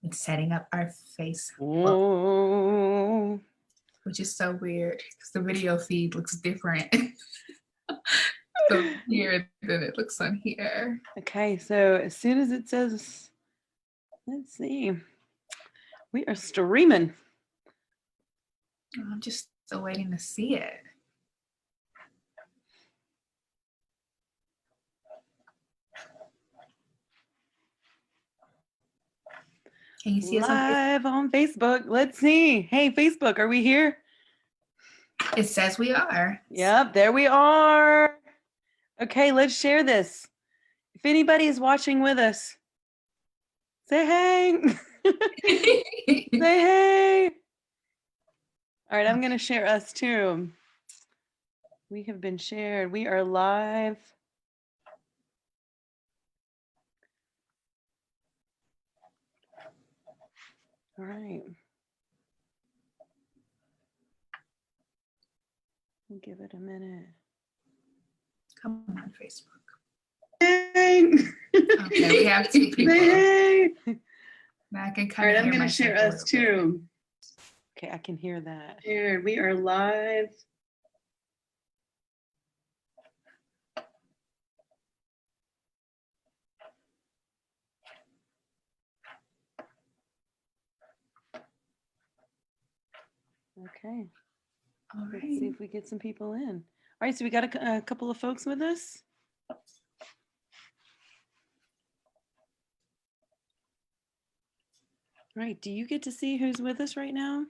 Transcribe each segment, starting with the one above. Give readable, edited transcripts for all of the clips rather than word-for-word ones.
It's setting up our Facebook, Oh. which is so weird because the video feed looks different. So here than it looks on here. Okay, so as soon as it says, let's see, we are streaming. I'm just still waiting to see it. Can you see us live on Facebook? Let's see. Hey, Facebook, are we here? It says we are. Yep, there we are. Okay, let's share this. If anybody is watching with us, say hey. Say hey. All right, I'm going to share us too. We have been shared. We are live. All right. We'll give it a minute. Come on, Facebook. Hey. Okay, we have two people. Hey. Now I can All right, I'm going to share us too. Okay, I can hear that. Here, we are live. Okay. All right. Let's see if we get some people in. All right, so we got a couple of folks with us. All right, do you get to see who's with us right now?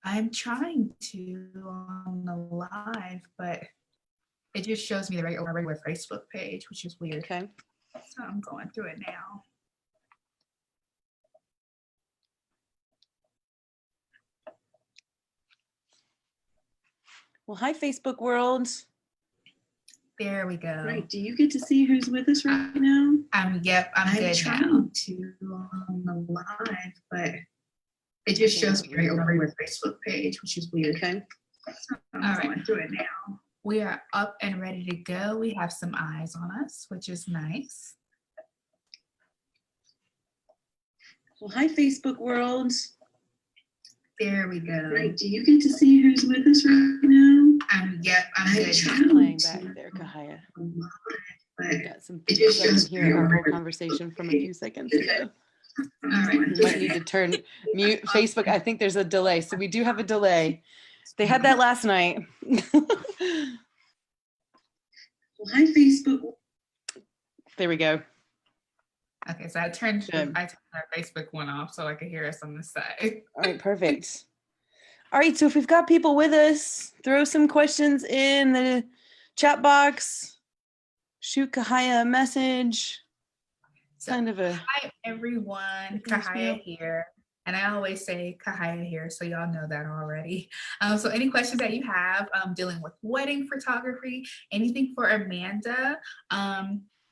I'm trying to on the live, but it just shows me the regular Facebook page, which is weird. Okay. So I'm going through it now. Well, hi, Facebook world. There we go. Right, do you get to see who's with us right now? Yep, I'm good now. To on the live, but it just shows me the regular Facebook page, which is weird. Okay. So I'm going through it now. We are up and ready to go. We have some eyes on us, which is nice. Well, hi, Facebook world. There we go. Right, do you get to see who's with us right now? Yep, I'm good. Playing back there, Kahiah. We got some people that can hear our whole conversation from a few seconds ago. All right. You might need to turn mute Facebook. I think there's a delay, so we do have a delay. They had that last night. Well, hi, Facebook. There we go. Okay, so I turned our Facebook one off so I could hear us on this side. All right, perfect. All right, so if we've got people with us, throw some questions in the chat box. Shoot Kahiah a message. So, Kind of a hi everyone, Kahiah here. And I always say Kahiah here, so y'all know that already. So any questions that you have dealing with wedding photography, anything for Amanda,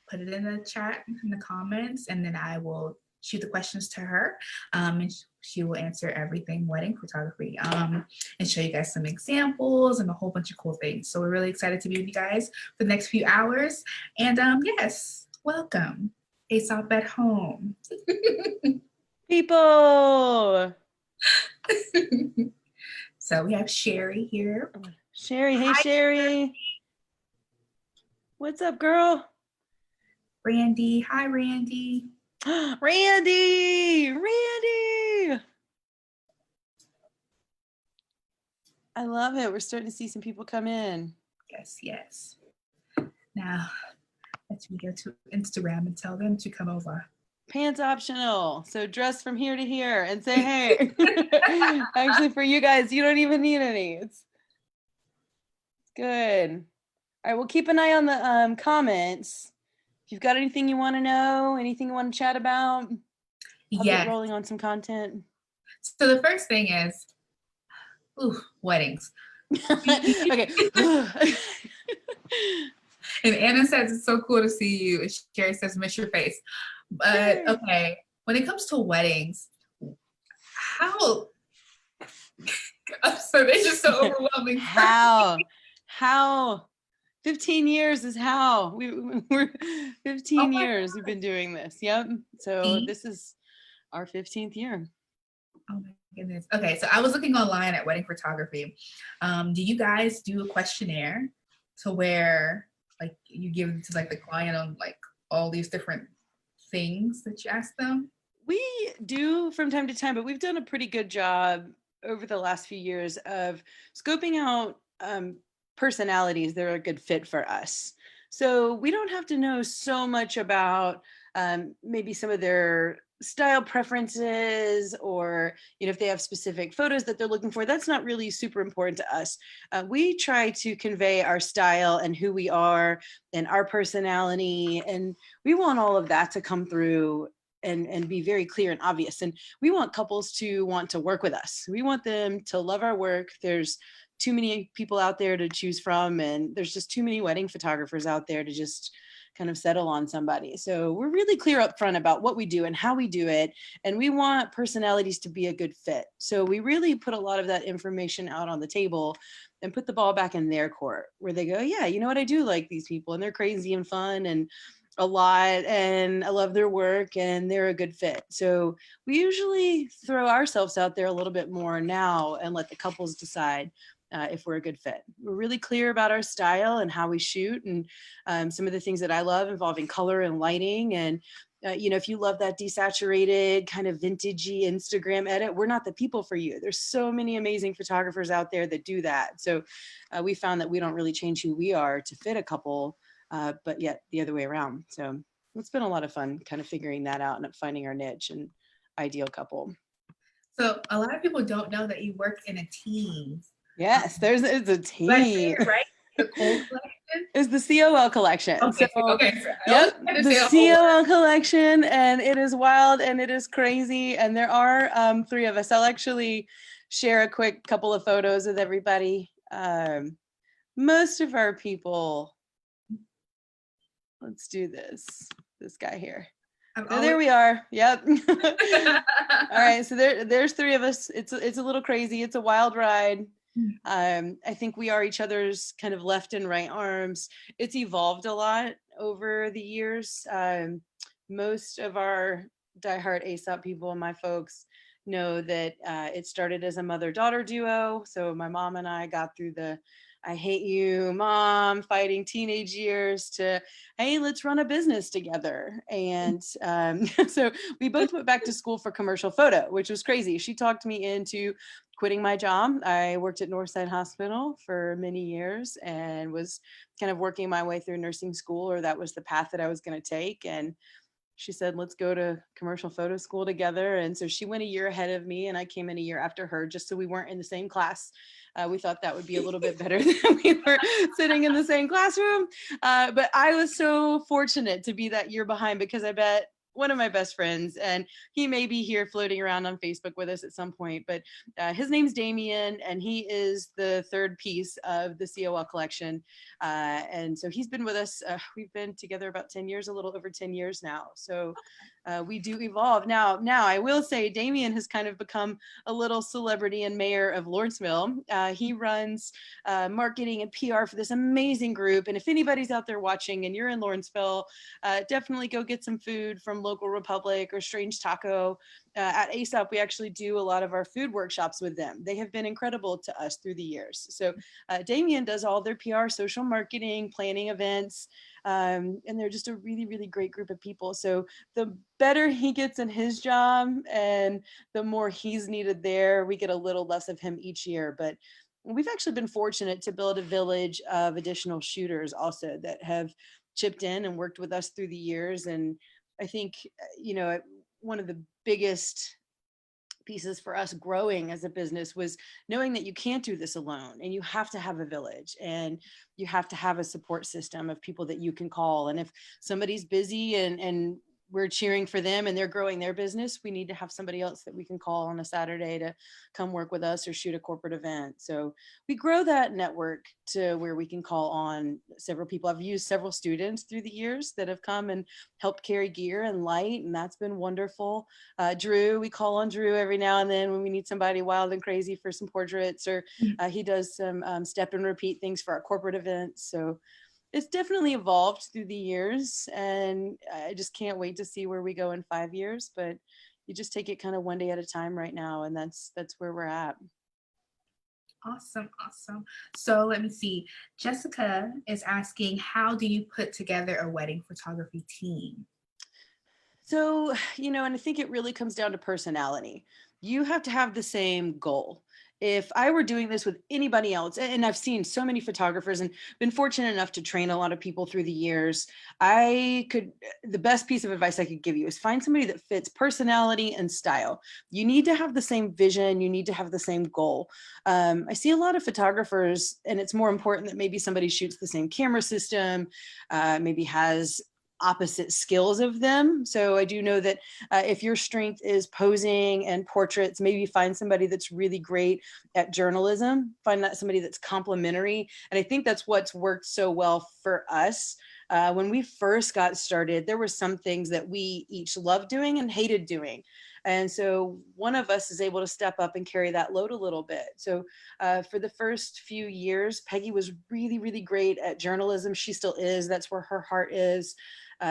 put it in the chat, in the comments, and then I will shoot the questions to her, and she will answer everything wedding photography, and show you guys some examples and a whole bunch of cool things. So we're really excited to be with you guys for the next few hours. And yes, welcome. ASoP at home. people. So we have Sherry here. Sherry, hey Sherry. What's up, girl? Randy, hi Randy. Randy. I love it. We're starting to see some people come in. Yes. Now, let me go to Instagram and tell them to come over. Pants optional. So dress from here to here and say, hey. Actually, for you guys, you don't even need any. It's good. All right, we'll keep an eye on the comments. If you've got anything you want to know, anything you want to chat about, I'll get rolling on some content. So the first thing is, weddings. Okay. And Anna says it's so cool to see you. And Sherry says miss your face. But okay, when it comes to weddings, how? So they're just so overwhelming. How? 15 years is how. We're 15 years we've been doing this. Yep. So this is Our 15th year. Oh my goodness. Okay, so I was looking online at wedding photography. Do you guys do a questionnaire to where like you give it to like the client on like all these different things that you ask them? We do from time to time, but we've done a pretty good job over the last few years of scoping out personalities that are a good fit for us. So we don't have to know so much about maybe some of their style preferences, or if they have specific photos that they're looking for. That's not really super important to us. We try to convey our style and who we are and our personality, and we want all of that to come through and be very clear and obvious. And we want couples to want to work with us. We want them to love our work. There's too many people out there to choose from, and there's just too many wedding photographers out there to just kind of settle on somebody. So we're really clear up front about what we do and how we do it. And we want personalities to be a good fit. So we really put a lot of that information out on the table and put the ball back in their court, where they go, yeah, you know what, I do like these people, and they're crazy and fun and a lot, and I love their work, and they're a good fit. So we usually throw ourselves out there a little bit more now and let the couples decide if we're a good fit. We're really clear about our style and how we shoot, and some of the things that I love involving color and lighting. And if you love that desaturated kind of vintagey Instagram edit, we're not the people for you. There's so many amazing photographers out there that do that. So we found that we don't really change who we are to fit a couple, but yet the other way around. So it's been a lot of fun kind of figuring that out and finding our niche and ideal couple. So a lot of people don't know that you work in a team. Yes, it's a team. Did I say it right? The Cold collection? It's the COL collection. Okay, So, okay. yep, the COL collection, and it is wild and it is crazy. And there are 3 of us. I'll actually share a quick couple of photos with everybody. Most of our people, let's do this guy here. So there we are. Yep. All right. So there's 3 of us. It's a little crazy. It's a wild ride. I think we are each other's kind of left and right arms. It's evolved a lot over the years. Most of our diehard ASoP people and my folks know that it started as a mother-daughter duo. So my mom and I got through the I hate you, mom, fighting teenage years, to, hey, let's run a business together. And so we both went back to school for commercial photo, which was crazy. She talked me into quitting my job. I worked at Northside Hospital for many years and was kind of working my way through nursing school, or that was the path that I was going to take. And she said, let's go to commercial photo school together. And so she went a year ahead of me and I came in a year after her, just so we weren't in the same class. We thought that would be a little bit better than we were sitting in the same classroom. But I was so fortunate to be that year behind, because I bet one of my best friends, and he may be here floating around on Facebook with us at some point, but his name's Damien, and he is the 3rd piece of the COL collection. And so he's been with us. We've been together about 10 years, a little over 10 years now. So we do evolve. Now I will say Damien has kind of become a little celebrity and mayor of Lawrenceville. He runs marketing and PR for this amazing group. And if anybody's out there watching and you're in Lawrenceville, definitely go get some food from Local Republic or Strange Taco. At ASoP, we actually do a lot of our food workshops with them. They have been incredible to us through the years. So Damien does all their PR, social marketing, planning events, and they're just a really, really great group of people. So the better he gets in his job and the more he's needed there, we get a little less of him each year. But we've actually been fortunate to build a village of additional shooters also that have chipped in and worked with us through the years. And I think, one of the biggest pieces for us growing as a business was knowing that you can't do this alone, and you have to have a village, and you have to have a support system of people that you can call. And if somebody's busy and we're cheering for them and they're growing their business, we need to have somebody else that we can call on a Saturday to come work with us or shoot a corporate event. So we grow that network to where we can call on several people. I've used several students through the years that have come and helped carry gear and light, and that's been wonderful. Drew, we call on Drew every now and then when we need somebody wild and crazy for some portraits, or he does some step and repeat things for our corporate events. So it's definitely evolved through the years, and I just can't wait to see where we go in 5 years. But you just take it kind of one day at a time right now. And that's where we're at. Awesome. Awesome. So let me see. Jessica is asking, how do you put together a wedding photography team? So, and I think it really comes down to personality. You have to have the same goal. If I were doing this with anybody else, and I've seen so many photographers and been fortunate enough to train a lot of people through the years, the best piece of advice I could give you is find somebody that fits personality and style. You need to have the same vision. You need to have the same goal. I see a lot of photographers, and it's more important that maybe somebody shoots the same camera system, maybe has opposite skills of them. So I do know that if your strength is posing and portraits, maybe find somebody that's really great at journalism, find that somebody that's complementary. And I think that's what's worked so well for us. When we first got started, there were some things that we each loved doing and hated doing. And so one of us is able to step up and carry that load a little bit. So for the first few years, Peggy was really, really great at journalism. She still is. That's where her heart is.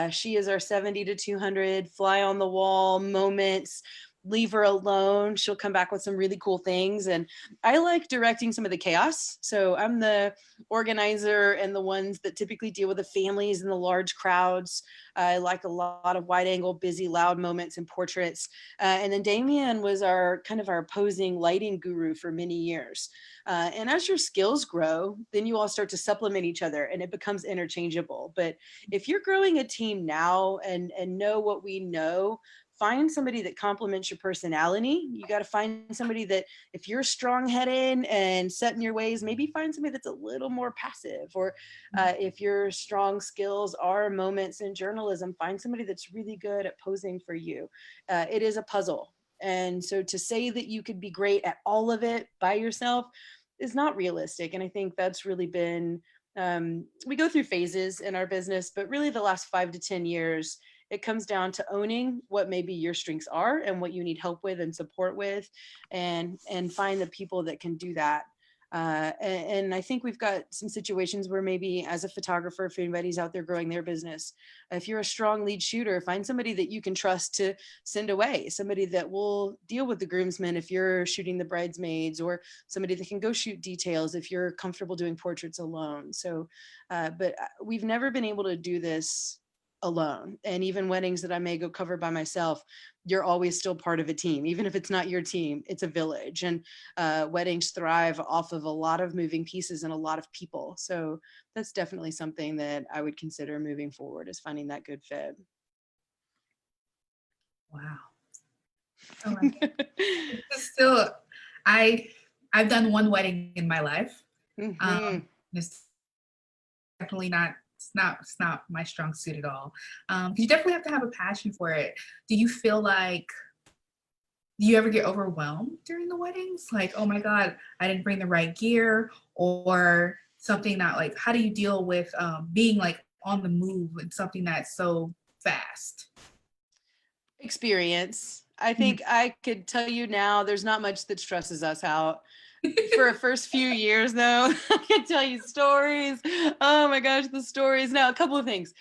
She is our 70 to 200 fly on the wall moments. Leave her alone. She'll come back with some really cool things. And I like directing some of the chaos. So I'm the organizer and the ones that typically deal with the families and the large crowds. I like a lot of wide angle, busy, loud moments and portraits. And then Damien was our posing lighting guru for many years. And as your skills grow, then you all start to supplement each other and it becomes interchangeable. But if you're growing a team now and know what we know, find somebody that complements your personality. You got to find somebody that, if you're strong-headed and set in your ways, maybe find somebody that's a little more passive. Or if your strong skills are moments in journalism, find somebody that's really good at posing for you. It is a puzzle. And so to say that you could be great at all of it by yourself is not realistic. And I think that's really been, we go through phases in our business, but really the last 5 to 10 years, it comes down to owning what maybe your strengths are and what you need help with and support with, and find the people that can do that. And I think we've got some situations where maybe as a photographer, if anybody's out there growing their business, if you're a strong lead shooter, find somebody that you can trust to send away, somebody that will deal with the groomsmen if you're shooting the bridesmaids, or somebody that can go shoot details if you're comfortable doing portraits alone. So, but we've never been able to do this alone. And even weddings that I may go cover by myself, you're always still part of a team. Even if it's not your team, it's a village. And weddings thrive off of a lot of moving pieces and a lot of people. So that's definitely something that I would consider moving forward, is finding that good fit. Wow. Oh my still, I've done one wedding in my life. Mm-hmm. It's definitely not, it's not my strong suit at all. You definitely have to have a passion for it. Do you feel like, do you ever get overwhelmed during the weddings? Like, oh my God, I didn't bring the right gear, or something not like, how do you deal with being like on the move and something that's so fast? Experience. I think I could tell you now, there's not much that stresses us out. For a first few years though, I can tell you stories. Oh my gosh, the stories. Now, a couple of things.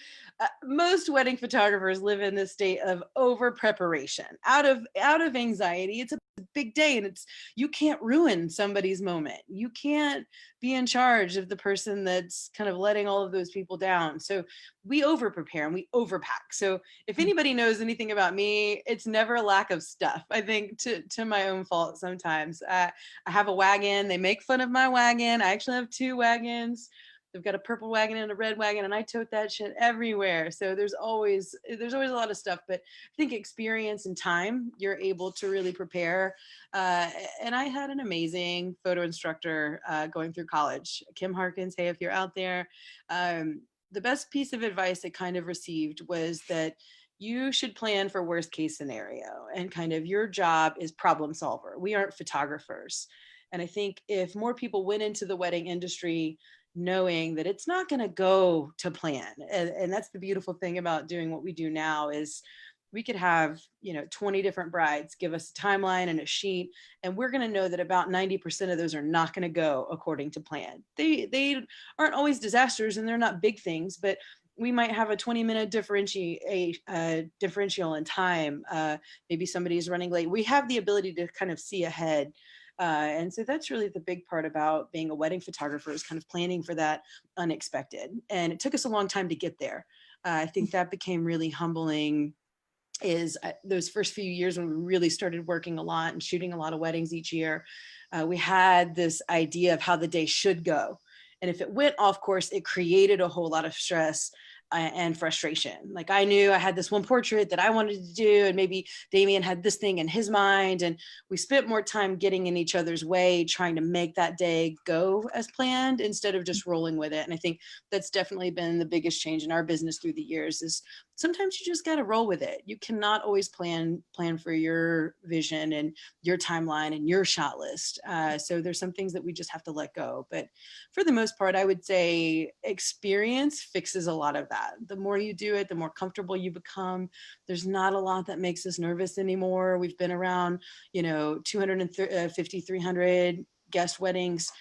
Most wedding photographers live in this state of over preparation, out of anxiety. It's a big day, and you can't ruin somebody's moment. You can't be in charge of the person that's kind of letting all of those people down. So we over prepare and we overpack. So if anybody knows anything about me, it's never a lack of stuff. I think to my own fault sometimes. I have a wagon. They make fun of my wagon. I actually have 2 wagons. They've got a purple wagon and a red wagon, and I tote that shit everywhere. So there's always a lot of stuff, but I think experience and time, you're able to really prepare. And I had an amazing photo instructor going through college, Kim Harkins. Hey, if you're out there, the best piece of advice I kind of received was that you should plan for worst case scenario, and kind of your job is problem solver. We aren't photographers. And I think if more people went into the wedding industry knowing that it's not going to go to plan, and that's the beautiful thing about doing what we do now, is we could have 20 different brides give us a timeline and a sheet, and we're going to know that about 90% of those are not going to go according to plan. They aren't always disasters, and they're not big things, but we might have a 20-minute differential in time. Maybe somebody's running late. We have the ability to kind of see ahead. And so that's really the big part about being a wedding photographer, is kind of planning for that unexpected. And it took us a long time to get there. I think that became really humbling, is those first few years when we really started working a lot and shooting a lot of weddings each year. We had this idea of how the day should go. And if it went off course, it created a whole lot of stress and frustration. Like, I knew I had this one portrait that I wanted to do, and maybe Damien had this thing in his mind. And we spent more time getting in each other's way, trying to make that day go as planned instead of just rolling with it. And I think that's definitely been the biggest change in our business through the years, is sometimes you just got to roll with it. You cannot always plan for your vision and your timeline and your shot list. So there's some things that we just have to let go. But for the most part, I would say experience fixes a lot of that. The more you do it, the more comfortable you become. There's not a lot that makes us nervous anymore. We've been around, 250, 300 guest weddings.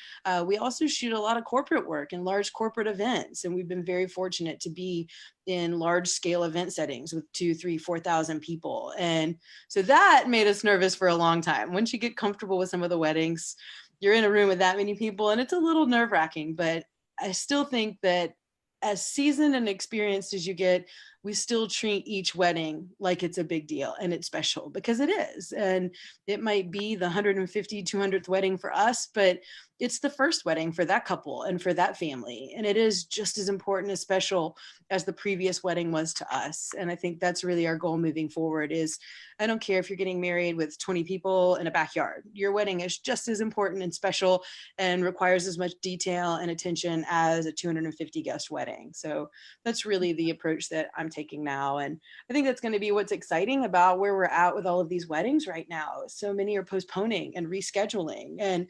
We also shoot a lot of corporate work and large corporate events. And we've been very fortunate to be in large scale event settings with 2,000, 3,000, 4,000 people. And so that made us nervous for a long time. Once you get comfortable with some of the weddings, you're in a room with that many people and it's a little nerve wracking, but I still think that as seasoned and experienced as you get, we still treat each wedding like it's a big deal and it's special, because it is. And it might be the 150, 200th wedding for us, but it's the first wedding for that couple and for that family. And it is just as important, as special as the previous wedding was to us. And I think that's really our goal moving forward. Is I don't care if you're getting married with 20 people in a backyard, your wedding is just as important and special and requires as much detail and attention as a 250 guest wedding. So that's really the approach that I'm taking now. And I think that's going to be what's exciting about where we're at with all of these weddings right now. So many are postponing and rescheduling. And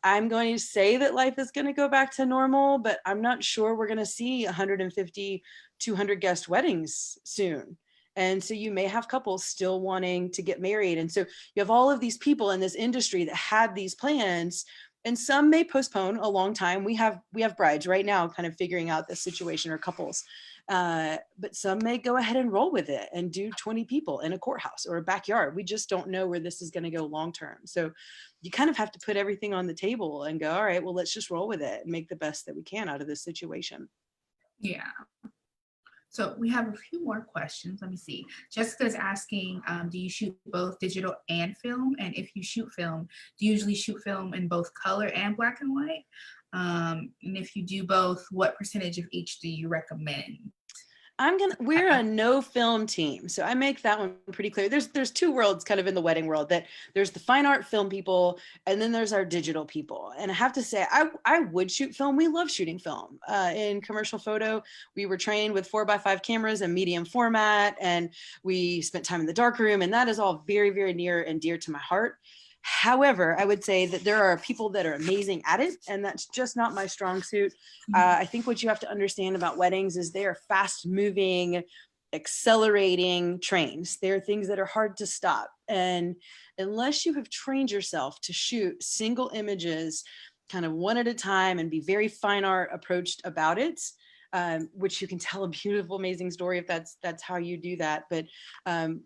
I'm going to say that life is going to go back to normal, but I'm not sure we're going to see 150, 200 guest weddings soon. And so you may have couples still wanting to get married. And so you have all of these people in this industry that had these plans, and some may postpone a long time. We have brides right now kind of figuring out this situation, or couples. But some may go ahead and roll with it and do 20 people in a courthouse or a backyard. We just don't know where this is going to go long term. So you kind of have to put everything on the table and go, all right, well, let's just roll with it and make the best that we can out of this situation. Yeah. So we have a few more questions. Let me see. Jessica's asking, do you shoot both digital and film? And if you shoot film, do you usually shoot film in both color and black and white? And if you do both, what percentage of each do you recommend? We're a no film team. So I make that one pretty clear. There's two worlds kind of in the wedding world, that there's the fine art film people, and then there's our digital people. And I have to say, I would shoot film. We love shooting film. In commercial photo, we were trained with 4x5 cameras and medium format, and we spent time in the darkroom, and that is all very, very near and dear to my heart. However, I would say that there are people that are amazing at it, and that's just not my strong suit. I think what you have to understand about weddings is they are fast moving, accelerating trains. They are things that are hard to stop. And unless you have trained yourself to shoot single images kind of one at a time and be very fine art approached about it, which you can tell a beautiful, amazing story if that's how you do that. But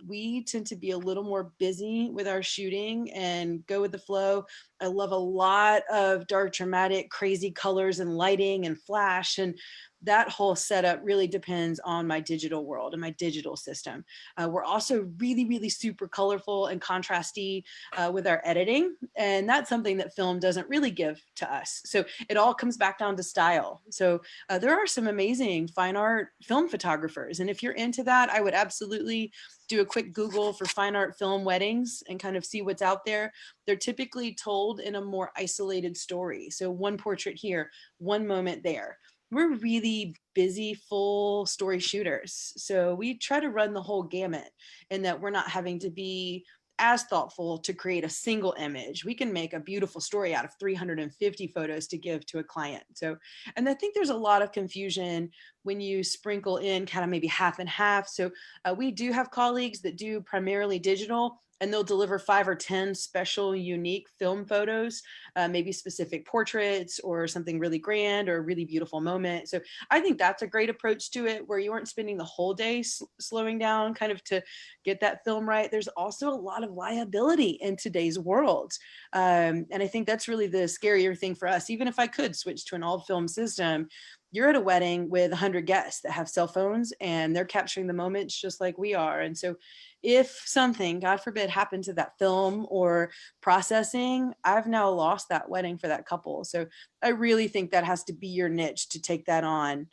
we tend to be a little more busy with our shooting and go with the flow. I love a lot of dark, dramatic, crazy colors and lighting and flash. And that whole setup really depends on my digital world and my digital system. We're also really, really super colorful and contrasty with our editing. And that's something that film doesn't really give to us. So it all comes back down to style. So there are some amazing fine art film photographers. And if you're into that, I would absolutely do a quick Google for fine art film weddings and kind of see what's out there. They're typically told in a more isolated story. So one portrait here, one moment there. We're really busy, full story shooters. So we try to run the whole gamut, in that we're not having to be as thoughtful to create a single image. We can make a beautiful story out of 350 photos to give to a client. So, and I think there's a lot of confusion when you sprinkle in kind of maybe half and half. So we do have colleagues that do primarily digital, and they'll deliver 5 or 10 special, unique film photos, maybe specific portraits or something really grand or a really beautiful moment. So I think that's a great approach to it, where you aren't spending the whole day slowing down kind of to get that film right. There's also a lot of liability in today's world. And I think that's really the scarier thing for us. Even if I could switch to an all film system, you're at a wedding with 100 guests that have cell phones and they're capturing the moments just like we are. And so if something, God forbid, happened to that film or processing, I've now lost that wedding for that couple. So I really think that has to be your niche to take that on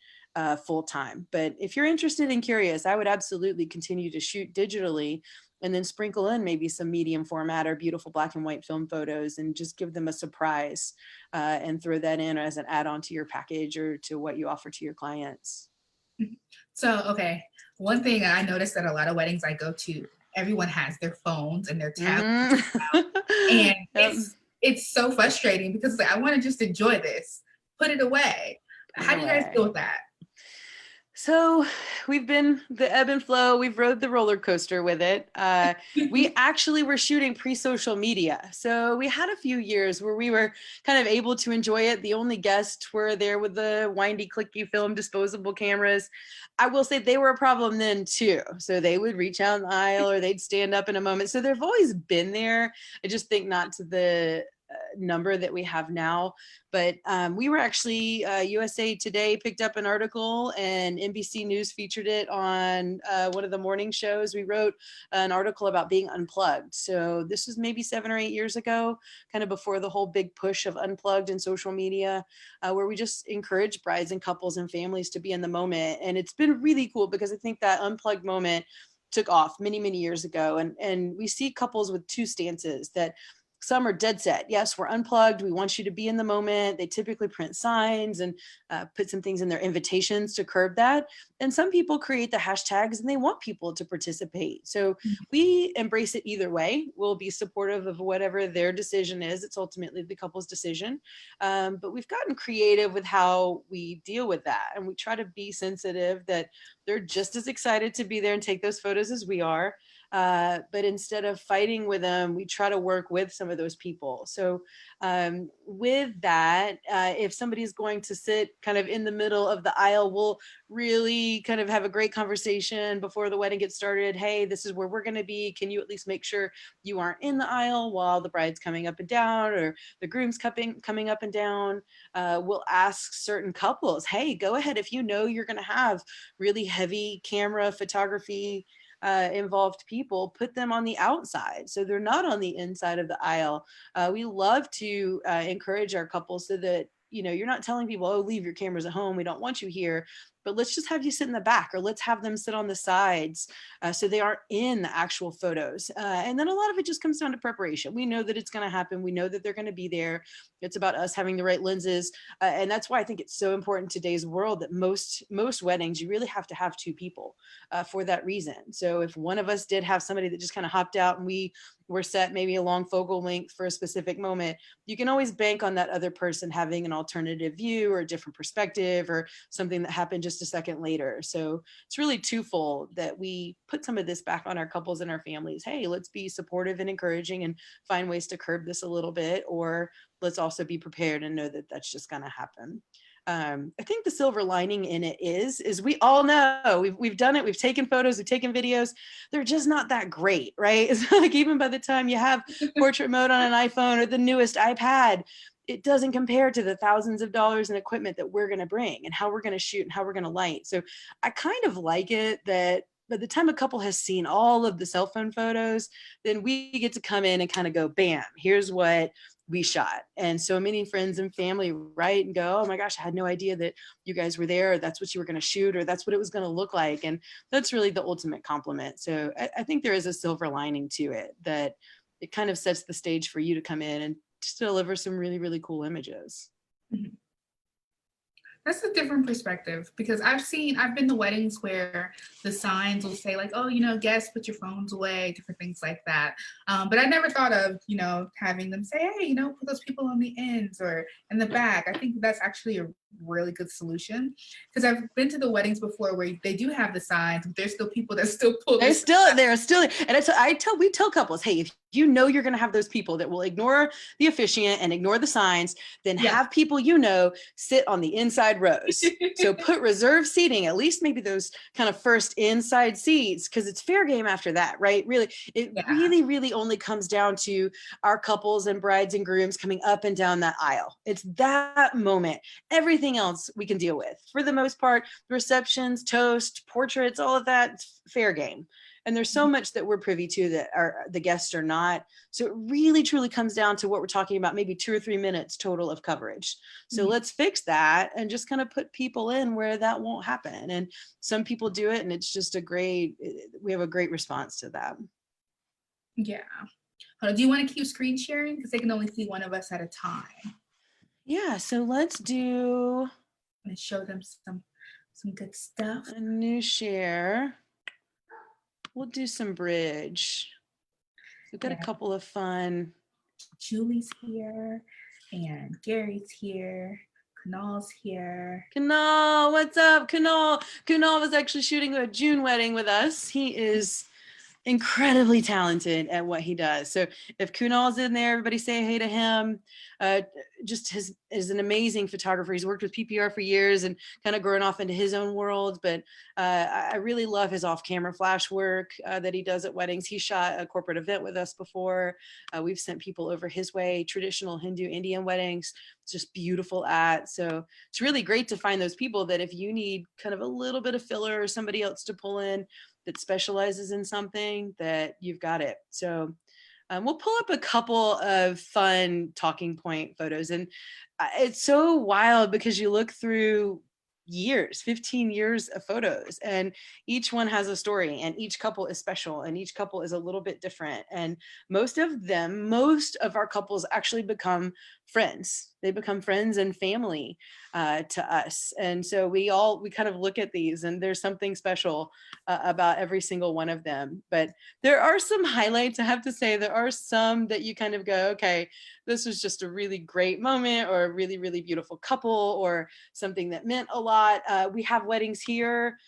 full time. But if you're interested and curious, I would absolutely continue to shoot digitally and then sprinkle in maybe some medium format or beautiful black and white film photos and just give them a surprise and throw that in as an add-on to your package or to what you offer to your clients. So, okay, one thing I noticed at a lot of weddings I go to, everyone has their phones and their tablets out, and it's so frustrating because like, I want to just enjoy this, put it away. How do you guys deal with that? So we've been the ebb and flow. We've rode the roller coaster with it. We actually were shooting pre-social media. So we had a few years where we were kind of able to enjoy it. The only guests were there with the windy, clicky film disposable cameras. I will say they were a problem then too. So they would reach out the aisle or they'd stand up in a moment. So they've always been there. I just think not to the number that we have now. But we were actually, USA Today picked up an article and NBC News featured it on one of the morning shows. We wrote an article about being unplugged. So this was maybe 7 or 8 years ago, kind of before the whole big push of unplugged and social media, where we just encourage brides and couples and families to be in the moment. And it's been really cool because I think that unplugged moment took off many, many years ago. And we see couples with two stances that some are dead set. Yes, we're unplugged. We want you to be in the moment. They typically print signs and put some things in their invitations to curb that. And some people create the hashtags and they want people to participate. So we embrace it either way. We'll be supportive of whatever their decision is. It's ultimately the couple's decision. But we've gotten creative with how we deal with that. And we try to be sensitive that they're just as excited to be there and take those photos as we are. But instead of fighting with them, we try to work with some of those people. So with that, if somebody's going to sit kind of in the middle of the aisle, we'll really kind of have a great conversation before the wedding gets started. Hey, this is where we're going to be. Can you at least make sure you aren't in the aisle while the bride's coming up and down or the groom's coming up and down? We'll ask certain couples, hey, go ahead. If you know you're going to have really heavy camera photography involved people, put them on the outside so they're not on the inside of the aisle. We love to encourage our couples so that you're not telling people, oh, leave your cameras at home, we don't want you here, but let's just have you sit in the back, or let's have them sit on the sides so they aren't in the actual photos. And then a lot of it just comes down to preparation. We know that it's going to happen. We know that they're going to be there. It's about us having the right lenses. And that's why I think it's so important in today's world that most weddings, you really have to have two people for that reason. So if one of us did have somebody that just kind of hopped out and we were set maybe a long focal length for a specific moment, you can always bank on that other person having an alternative view or a different perspective or something that happened just a second later. So it's really twofold that we put some of this back on our couples and our families. Hey, let's be supportive and encouraging and find ways to curb this a little bit, or let's also be prepared and know that that's just going to happen. I think the silver lining in it is we all know we've done it. We've taken photos, we've taken videos. They're just not that great, right? It's like even by the time you have portrait mode on an iPhone or the newest iPad, it doesn't compare to the thousands of dollars in equipment that we're going to bring and how we're going to shoot and how we're going to light. So I kind of like it that by the time a couple has seen all of the cell phone photos, then we get to come in and kind of go, bam, here's what we shot. And so many friends and family write and go, oh my gosh, I had no idea that you guys were there. Or that's what you were going to shoot, or that's what it was going to look like. And that's really the ultimate compliment. So I think there is a silver lining to it, that it kind of sets the stage for you to come in and to deliver some really, really cool images. Mm-hmm. That's a different perspective, because I've been to weddings where the signs will say like, oh, guests, put your phones away, different things like that. But I never thought of, having them say, hey, put those people on the ends or in the back. I think that's actually a really good solution. Because I've been to the weddings before where they do have the signs, but there's still people that still pull They're still, and we tell couples, hey, if you know you're going to have those people that will ignore the officiant and ignore the signs, then have people sit on the inside rows. So put reserved seating, at least maybe those kind of first inside seats, because it's fair game after that, right? Really, it really only comes down to our couples and brides and grooms coming up and down that aisle. It's that moment. Everything else we can deal with. For the most part, receptions, toast, portraits, all of that, it's fair game. And there's so much that we're privy to that the guests are not. So it really truly comes down to what we're talking about, maybe 2 or 3 minutes total of coverage. So let's fix that and just kind of put people in where that won't happen. And some people do it, and it's just we have a great response to that. Yeah. Do you want to keep screen sharing? Because they can only see one of us at a time. Yeah, so let's do. And show them some good stuff. A new share. We'll do some bridge. We've got a couple of fun. Julie's here, and Gary's here. Kunal's here. Kunal, what's up, Kunal? Kunal was actually shooting a June wedding with us. He is incredibly talented at what he does. So if Kunal's in there, everybody say hey to him. Just is an amazing photographer. He's worked with PPR for years and kind of grown off into his own world. But I really love his off-camera flash work that he does at weddings. He shot a corporate event with us before. We've sent people over his way, traditional Hindu Indian weddings. It's just beautiful at. So it's really great to find those people that if you need kind of a little bit of filler or somebody else to pull in that specializes in something, that you've got it. So we'll pull up a couple of fun talking point photos. And it's so wild because you look through 15 years of photos, and each one has a story, and each couple is special, and each couple is a little bit different. And most of our couples actually become friends. They become friends and family to us. And so we kind of look at these, and there's something special about every single one of them. But there are some highlights. I have to say, there are some that you kind of go, okay, this was just a really great moment, or a really, really beautiful couple, or something that meant a lot. We have weddings here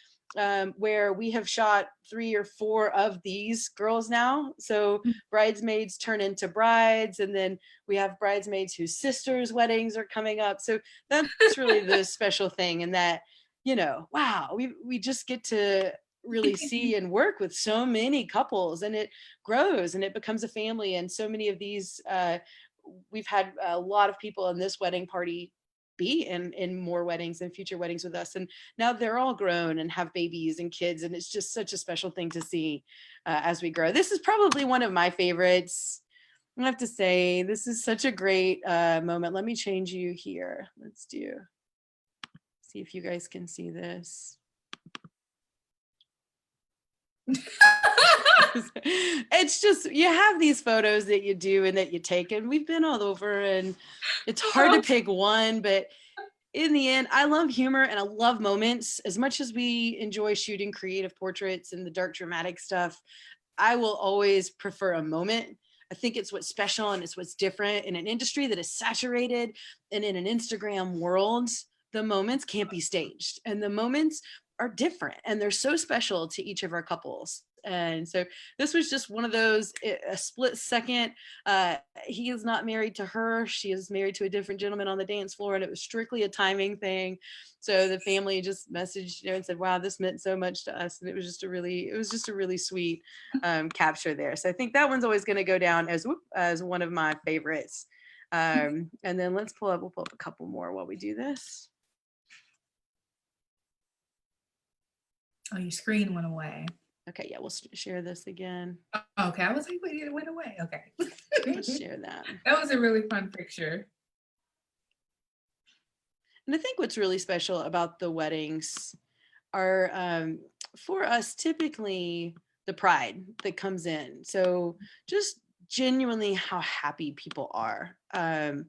where we have shot 3 or 4 of these girls now. So bridesmaids turn into brides, and then we have bridesmaids whose sisters' weddings are coming up. So that's really the special thing, and that, wow, we just get to really see and work with so many couples, and it grows and it becomes a family. And so many of these, we've had a lot of people in this wedding party be in more weddings and future weddings with us, and now they're all grown and have babies and kids, and it's just such a special thing to see as we grow. This is probably one of my favorites. I have to say, this is such a great moment. Let me change you here. Let's see if you guys can see this. It's just, you have these photos that you do and that you take, and we've been all over, and it's hard to pick one, but in the end, I love humor and I love moments. As much as we enjoy shooting creative portraits and the dark dramatic stuff, I will always prefer a moment. I think it's what's special, and it's what's different in an industry that is saturated, and in an Instagram world, the moments can't be staged, and the moments are different, and they're so special to each of our couples. And so this was just one of those, a split second. He is not married to her. She is married to a different gentleman on the dance floor, and it was strictly a timing thing. So the family just messaged and said, wow, this meant so much to us. And it was just a really sweet capture there. So I think that one's always going to go down as one of my favorites. And then we'll pull up a couple more while we do this. Oh, your screen went away. Okay, yeah, we'll share this again. Okay, I was like, wait, it went away. Okay. Let's share that. That was a really fun picture. And I think what's really special about the weddings are, for us, typically the pride that comes in. So just genuinely how happy people are. And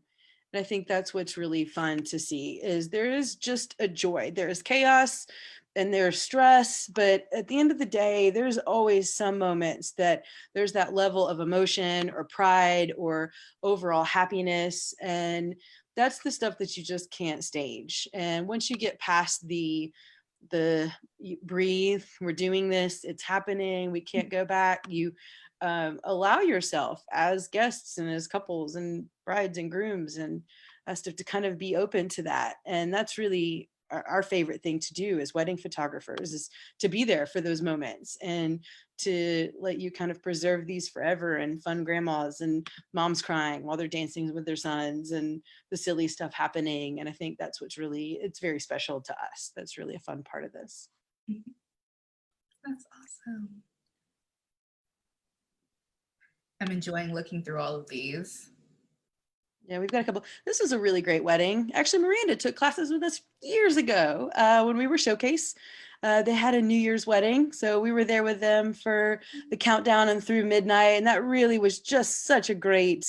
I think that's what's really fun to see, is there is just a joy. There is chaos and there's stress, but at the end of the day, there's always some moments that there's that level of emotion or pride or overall happiness. And that's the stuff that you just can't stage. And once you get past the you breathe, we're doing this, it's happening, we can't go back, you allow yourself as guests and as couples and brides and grooms and stuff to kind of be open to that. And that's really our favorite thing to do as wedding photographers, is to be there for those moments and to let you kind of preserve these forever, and fun grandmas and moms crying while they're dancing with their sons and the silly stuff happening. And I think that's what's really, it's very special to us. That's really a fun part of this. That's awesome. I'm enjoying looking through all of these. Yeah, we've got a couple. This was a really great wedding. Actually, Miranda took classes with us years ago when we were Showcase. They had a New Year's wedding, so we were there with them for the countdown and through midnight, and that really was just such a great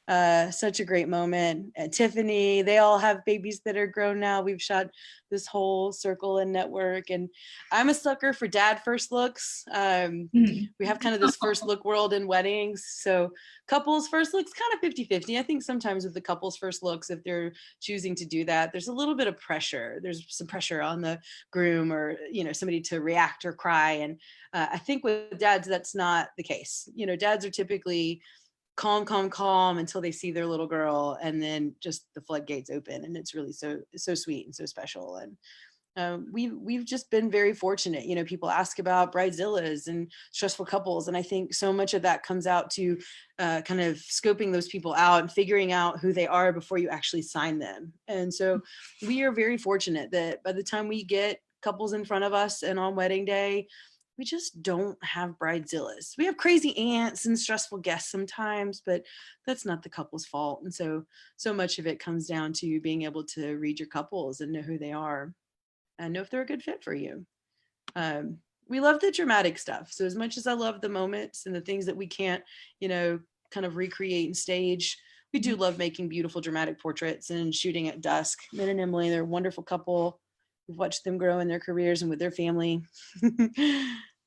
moment. And Tiffany, they all have babies that are grown now. We've shot this whole circle and network, and I'm a sucker for dad first looks. We have kind of this first look world in weddings, so couples first looks kind of 50-50. I think sometimes with the couples first looks, if they're choosing to do that, there's a little bit of pressure. There's some pressure on the groom, or somebody to react or cry. And I think with dads, that's not the case. Dads are typically calm until they see their little girl, and then just the floodgates open, and it's really so sweet and so special. And we've just been very fortunate. People ask about bridezillas and stressful couples, and I think so much of that comes out to kind of scoping those people out and figuring out who they are before you actually sign them. And so we are very fortunate that by the time we get couples in front of us and on wedding day, we just don't have bridezillas. We have crazy aunts and stressful guests sometimes, but that's not the couple's fault. And so much of it comes down to being able to read your couples and know who they are and know if they're a good fit for you. We love the dramatic stuff. So as much as I love the moments and the things that we can't, kind of recreate and stage, we do love making beautiful dramatic portraits and shooting at dusk. Min and Emily, they're a wonderful couple. We've watched them grow in their careers and with their family.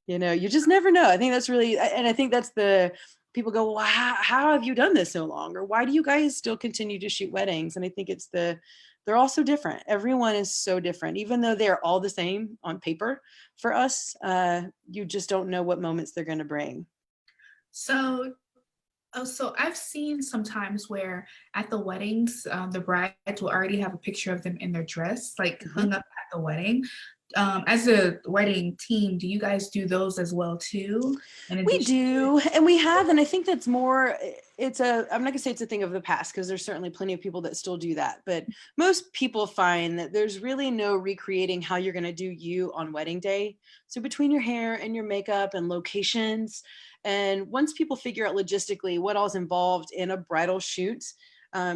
You just never know. I think that's really, and I think that's people go, well, how have you done this so long? Or why do you guys still continue to shoot weddings? And I think it's they're all so different. Everyone is so different, even though they're all the same on paper for us. You just don't know what moments they're going to bring. So I've seen sometimes where at the weddings, the brides will already have a picture of them in their dress, like hung up at the wedding. As a wedding team, do you guys do those as well too? We do, and we have, and I think that's more, I'm not gonna say it's a thing of the past, because there's certainly plenty of people that still do that, but most people find that there's really no recreating how you're gonna do you on wedding day. So between your hair and your makeup and locations, and once people figure out logistically what all's involved in a bridal shoot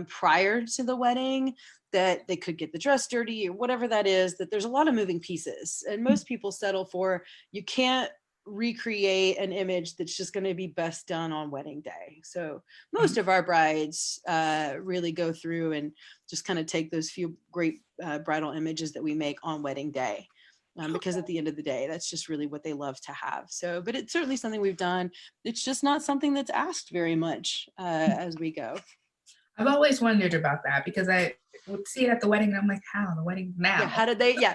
prior to the wedding, that they could get the dress dirty or whatever that is, that there's a lot of moving pieces. And most people settle for, you can't recreate an image that's just going to be best done on wedding day. So most of our brides really go through and just kind of take those few great bridal images that we make on wedding day. Because at the end of the day, that's just really what they love to have. So, but it's certainly something we've done. It's just not something that's asked very much as we go. I've always wondered about that, because I would see it at the wedding and I'm like, how? The wedding now? Yeah, how did they? Yeah.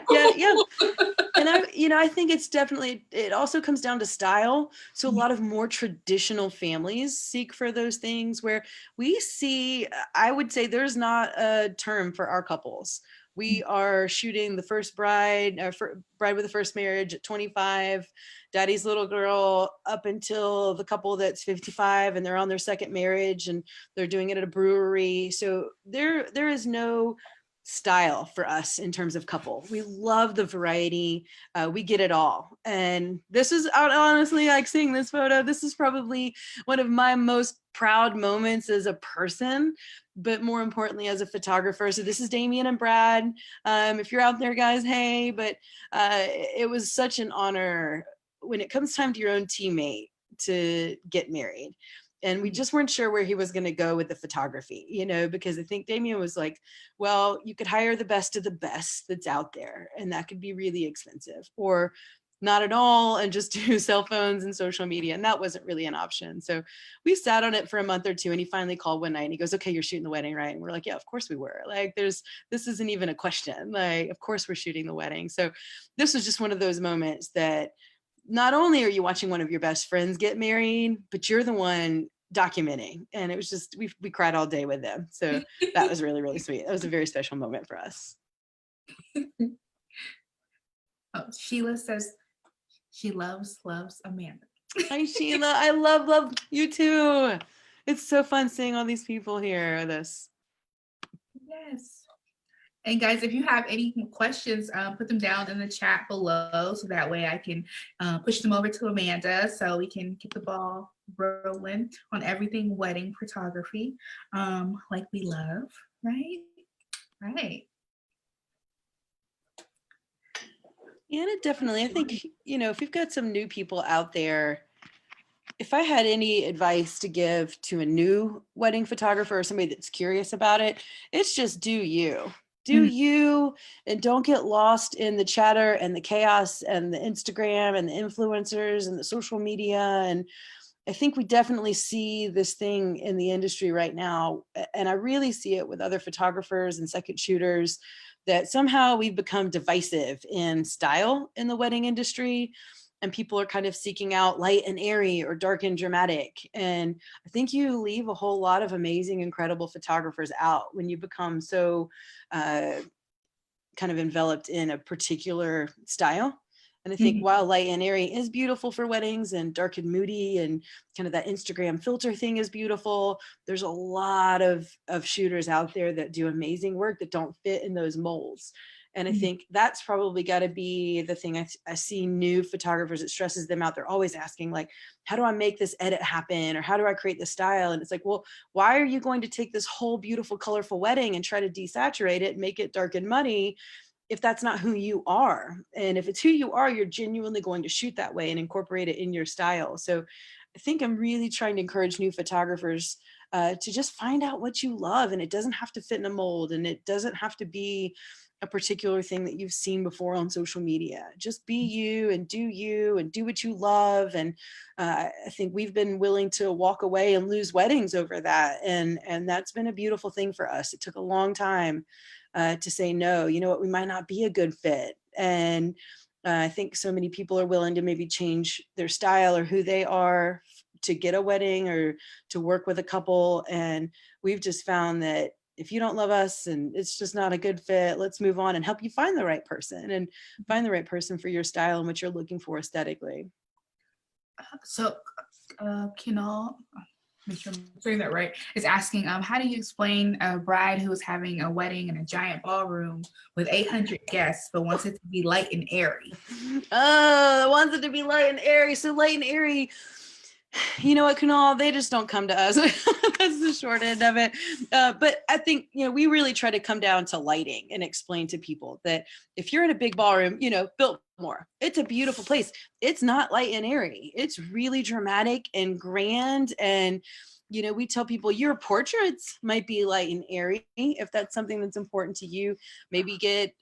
And I think it's definitely, it also comes down to style. So a lot of more traditional families seek for those things, where we see, I would say there's not a term for our couples. We are shooting the first bride with the first marriage at 25, daddy's little girl up until the couple that's 55 and they're on their second marriage and they're doing it at a brewery. So there is no style for us in terms of couple. We love the variety. We get it all. And this is, honestly, like seeing this photo, this is probably one of my most proud moments as a person, but more importantly as a photographer. So this is Damien and Brad. If you're out there, guys, hey, but it was such an honor when it comes time to your own teammate to get married. And we just weren't sure where he was going to go with the photography, because I think Damien was like, well, you could hire the best of the best that's out there, and that could be really expensive. Or not at all, and just do cell phones and social media. And that wasn't really an option. So we sat on it for a month or two, and he finally called one night and he goes, okay, you're shooting the wedding, right? And we're like, yeah, of course we were. Like, this isn't even a question. Like, of course we're shooting the wedding. So this was just one of those moments that not only are you watching one of your best friends get married, but you're the one documenting. And it was just, we cried all day with them. So that was really, really sweet. That was a very special moment for us. Oh, Sheila says she loves Amanda. Hi, Sheila. I love you too. It's so fun seeing all these people here with us. Yes. And guys, if you have any questions, put them down in the chat below, so that way I can push them over to Amanda, so we can get the ball rolling on everything wedding photography, like we love, right? Right. Yeah, definitely. I think, if we've got some new people out there, if I had any advice to give to a new wedding photographer or somebody that's curious about it, it's just do you. Do you, and don't get lost in the chatter and the chaos and the Instagram and the influencers and the social media. And I think we definitely see this thing in the industry right now. And I really see it with other photographers and second shooters, that somehow we've become divisive in style in the wedding industry. And people are kind of seeking out light and airy or dark and dramatic. And I think you leave a whole lot of amazing, incredible photographers out when you become so kind of enveloped in a particular style. And I think while light and airy is beautiful for weddings, and dark and moody and kind of that Instagram filter thing is beautiful, there's a lot of shooters out there that do amazing work that don't fit in those molds. And I think that's probably got to be the thing. I see new photographers, it stresses them out. They're always asking, like, how do I make this edit happen? Or how do I create the style? And it's like, well, why are you going to take this whole beautiful, colorful wedding and try to desaturate it and make it dark and muddy if that's not who you are? And if it's who you are, you're genuinely going to shoot that way and incorporate it in your style. So I think I'm really trying to encourage new photographers to just find out what you love. And it doesn't have to fit in a mold, and it doesn't have to be a particular thing that you've seen before on social media. Just be you and do what you love. And I think we've been willing to walk away and lose weddings over that. And that's been a beautiful thing for us. It took a long time to say, no, you know what, we might not be a good fit. And I think so many people are willing to maybe change their style or who they are to get a wedding or to work with a couple. And we've just found that if you don't love us and it's just not a good fit, let's move on and help you find the right person and find the right person for your style and what you're looking for aesthetically. So, Kinal, make sure I'm saying that right, is asking, how do you explain a bride who is having a wedding in a giant ballroom with 800 guests, but wants it to be light and airy? Oh, wants it to be light and airy. So light and airy, you know what, Kunal, they just don't come to us. That's the short end of it. But I think, we really try to come down to lighting and explain to people that if you're in a big ballroom, Biltmore, it's a beautiful place. It's not light and airy. It's really dramatic and grand. And we tell people your portraits might be light and airy. If that's something that's important to you, maybe get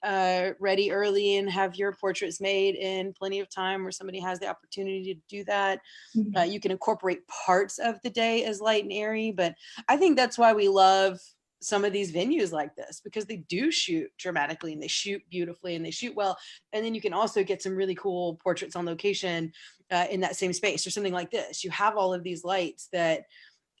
ready early and have your portraits made in plenty of time where somebody has the opportunity to do that. You can incorporate parts of the day as light and airy, but I think that's why we love some of these venues like this, because they do shoot dramatically and they shoot beautifully and they shoot well. And then you can also get some really cool portraits on location in that same space or something like this. You have all of these lights that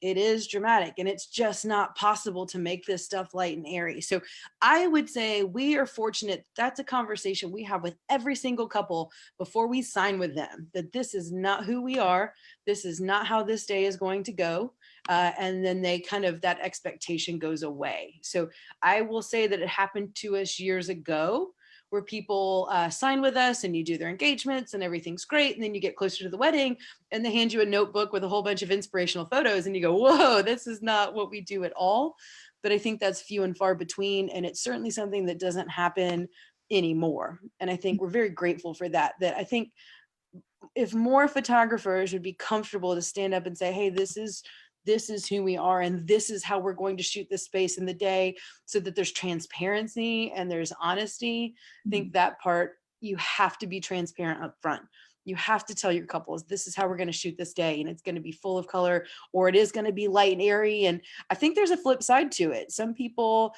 it is dramatic, and it's just not possible to make this stuff light and airy. So I would say we are fortunate. That's a conversation we have with every single couple before we sign with them, that this is not who we are. This is not how this day is going to go. And then that expectation goes away. So I will say that it happened to us years ago, where people sign with us and you do their engagements and everything's great. And then you get closer to the wedding and they hand you a notebook with a whole bunch of inspirational photos and you go, whoa, this is not what we do at all. But I think that's few and far between. And it's certainly something that doesn't happen anymore. And I think we're very grateful for that. That I think if more photographers would be comfortable to stand up and say, hey, this is who we are, and this is how we're going to shoot this space in the day, so that there's transparency and there's honesty. I think that part, you have to be transparent up front. You have to tell your couples, this is how we're going to shoot this day, and it's going to be full of color, or it is going to be light and airy. And I think there's a flip side to it. Some people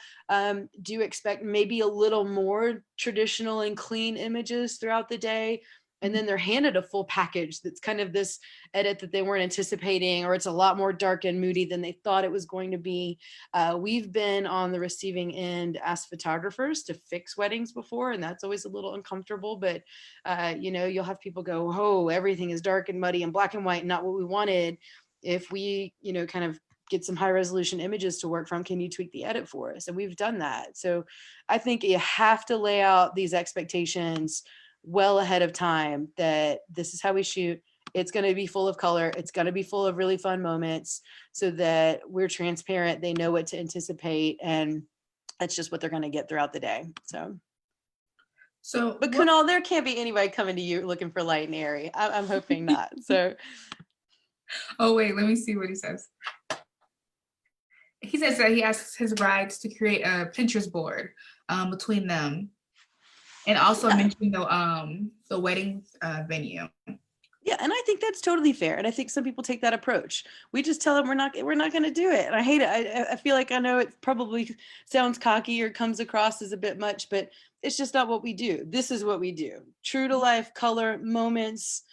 do expect maybe a little more traditional and clean images throughout the day. And then they're handed a full package that's kind of this edit that they weren't anticipating, or it's a lot more dark and moody than they thought it was going to be. We've been on the receiving end as photographers to fix weddings before, and that's always a little uncomfortable. But, you'll have people go, oh, everything is dark and muddy and black and white, not what we wanted. If we, kind of get some high resolution images to work from, can you tweak the edit for us? And we've done that. So I think you have to lay out these expectations well ahead of time, that this is how we shoot. It's going to be full of color. It's going to be full of really fun moments, so that we're transparent. They know what to anticipate, and that's just what they're going to get throughout the day. But Kunal, there can't be anybody coming to you looking for light and airy. I'm hoping not. So. Oh, wait, let me see what he says. He says that he asks his brides to create a Pinterest board between them. And also mentioning the wedding venue. Yeah, and I think that's totally fair. And I think some people take that approach. We just tell them we're not going to do it. And I hate it. I feel like, I know it probably sounds cocky or comes across as a bit much, but it's just not what we do. This is what we do. True to life, color, moments,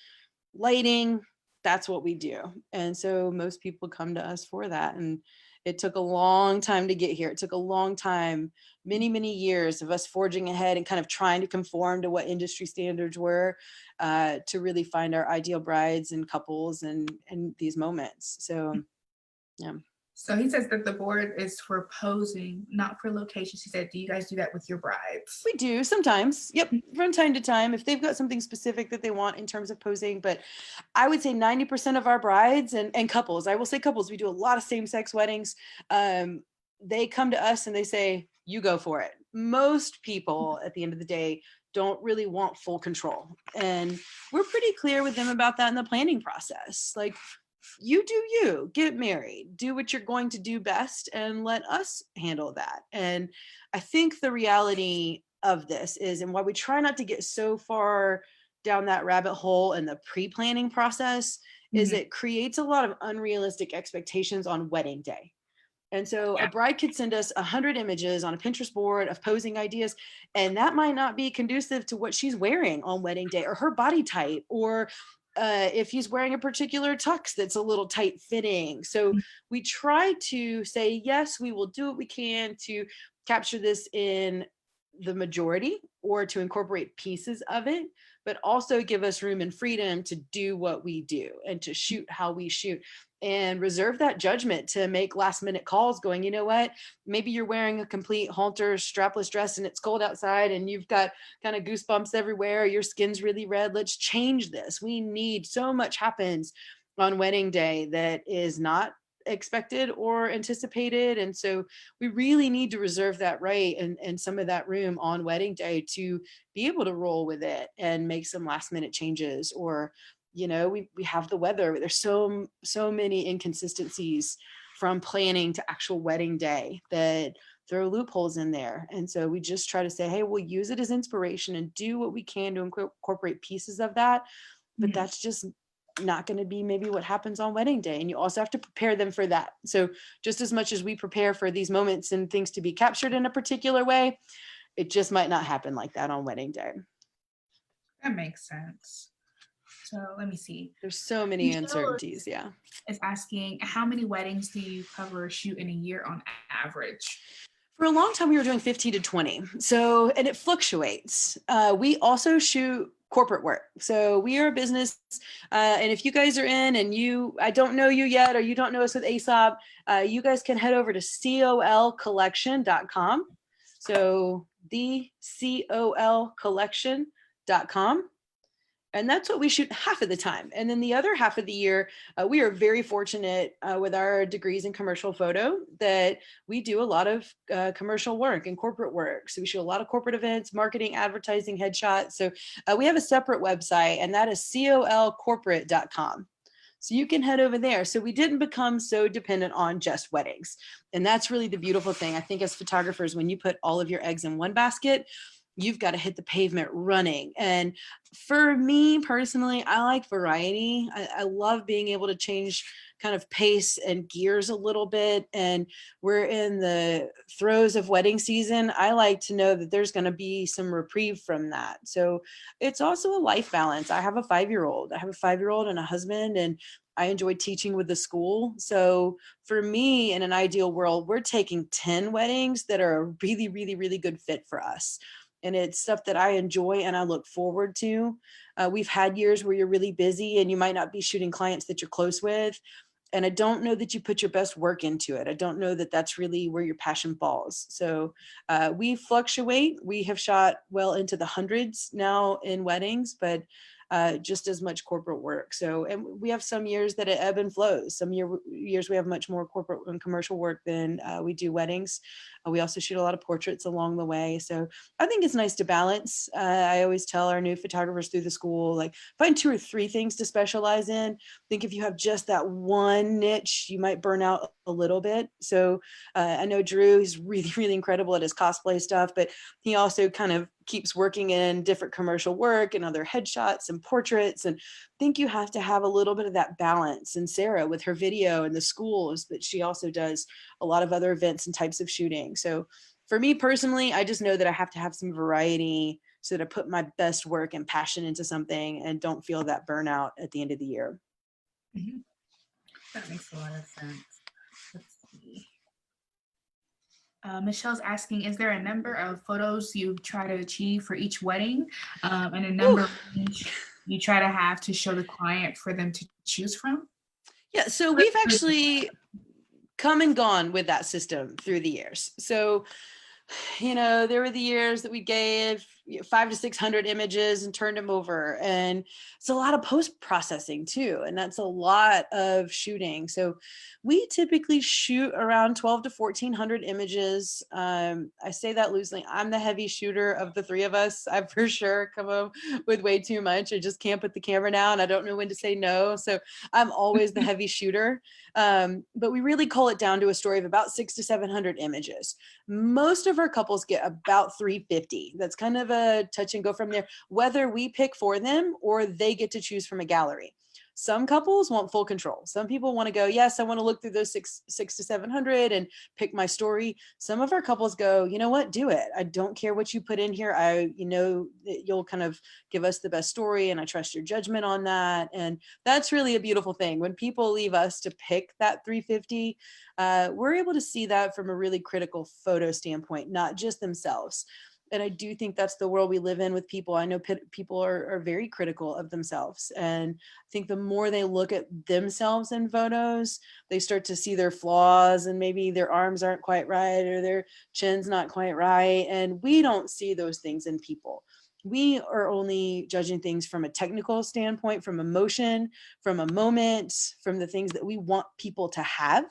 lighting, that's what we do. And so most people come to us for that. And it took a long time to get here. It took a long time, many, many years of us forging ahead and kind of trying to conform to what industry standards were, to really find our ideal brides and couples and these moments. So, yeah. So he says that the board is for posing, not for locations. He said, do you guys do that with your brides? We do sometimes. Yep. From time to time, if they've got something specific that they want in terms of posing. But I would say 90% of our brides and couples, I will say couples, we do a lot of same-sex weddings. They come to us and they say, you go for it. Most people at the end of the day don't really want full control. And we're pretty clear with them about that in the planning process. Like, you do you, get married, do what you're going to do best, and let us handle that. And I think the reality of this is, and why we try not to get so far down that rabbit hole in the pre-planning process, is it creates a lot of unrealistic expectations on wedding day. And so a bride could send us 100 images on a Pinterest board of posing ideas, and that might not be conducive to what she's wearing on wedding day, or her body type, or if he's wearing a particular tux that's a little tight fitting. So we try to say, yes, we will do what we can to capture this in the majority, or to incorporate pieces of it, but also give us room and freedom to do what we do and to shoot how we shoot, and reserve that judgment to make last minute calls going, you know what, maybe you're wearing a complete halter strapless dress and it's cold outside and you've got kind of goosebumps everywhere, your skin's really red, let's change this. We need, so much happens on wedding day that is not expected or anticipated. And so we really need to reserve that right and some of that room on wedding day to be able to roll with it and make some last minute changes. Or, we have the weather. There's so many inconsistencies from planning to actual wedding day that there are loopholes in there. And so we just try to say, hey, we'll use it as inspiration and do what we can to incorporate pieces of that. But that's just not going to be maybe what happens on wedding day. And you also have to prepare them for that. So just as much as we prepare for these moments and things to be captured in a particular way, it just might not happen like that on wedding day. That makes sense. So let me see. There's so many uncertainties. Yeah. Is asking, how many weddings do you cover or shoot in a year on average? For a long time, we were doing 15 to 20. So, and it fluctuates. We also shoot corporate work. So we are a business. And if you guys are in and I don't know you yet, or you don't know us with ASoP, you guys can head over to colcollection.com. So the colcollection.com. And that's what we shoot half of the time. And then the other half of the year, we are very fortunate with our degrees in commercial photo that we do a lot of commercial work and corporate work. So we shoot a lot of corporate events, marketing, advertising, headshots. So we have a separate website, and that is colcorporate.com. So you can head over there. So we didn't become so dependent on just weddings. And that's really the beautiful thing. I think as photographers, when you put all of your eggs in one basket, you've got to hit the pavement running. And for me personally, I like variety. I love being able to change kind of pace and gears a little bit. And we're in the throes of wedding season. I like to know that there's going to be some reprieve from that. So it's also a life balance. I have a 5-year-old. I have a 5-year-old and a husband, and I enjoy teaching with the school. So for me, in an ideal world, we're taking 10 weddings that are a really, really, really good fit for us. And it's stuff that I enjoy and I look forward to. We've had years where you're really busy and you might not be shooting clients that you're close with. And I don't know that you put your best work into it. I don't know that that's really where your passion falls. So we fluctuate. We have shot well into the hundreds now in weddings, but just as much corporate work. So, and we have some years that it ebb and flows. Some years we have much more corporate and commercial work than we do weddings. We also shoot a lot of portraits along the way. So I think it's nice to balance. I always tell our new photographers through the school, like, find 2 or 3 things to specialize in. I think if you have just that one niche, you might burn out a little bit. So I know Drew is really, really incredible at his cosplay stuff, but he also kind of keeps working in different commercial work and other headshots and portraits. And I think you have to have a little bit of that balance. And Sarah with her video and the schools, but she also does a lot of other events and types of shooting. So for me personally, I just know that I have to have some variety so that I put my best work and passion into something and don't feel that burnout at the end of the year. Mm-hmm. That makes a lot of sense. Let's see. Michelle's asking, is there a number of photos you try to achieve for each wedding, and a number you try to have to show the client for them to choose from? Yeah, so we've actually come and gone with that system through the years. So, you know, there were the years that we gave 500 to 600 images and turned them over. And it's a lot of post-processing too. And that's a lot of shooting. So we typically shoot around 12 to 1400 images. I say that loosely. I'm the heavy shooter of the 3 of us. I for sure come up with way too much. I just can't put the camera down. I don't know when to say no. So I'm always the heavy shooter. But we really cull it down to a story of about 600 to 700 images. Most of our couples get about 350. That's kind of a touch and go from there, whether we pick for them or they get to choose from a gallery. Some couples want full control. Some people want to go, yes, I want to look through those 600 to 700 and pick my story. Some of our couples go, you know what, do it. I don't care what you put in here. You know that you'll kind of give us the best story, and I trust your judgment on that. And that's really a beautiful thing. When people leave us to pick that 350, we're able to see that from a really critical photo standpoint, not just themselves. And I do think that's the world we live in with people. I know people are very critical of themselves. And I think the more they look at themselves in photos, they start to see their flaws, and maybe their arms aren't quite right or their chin's not quite right. And we don't see those things in people. We are only judging things from a technical standpoint, from emotion, from a moment, from the things that we want people to have.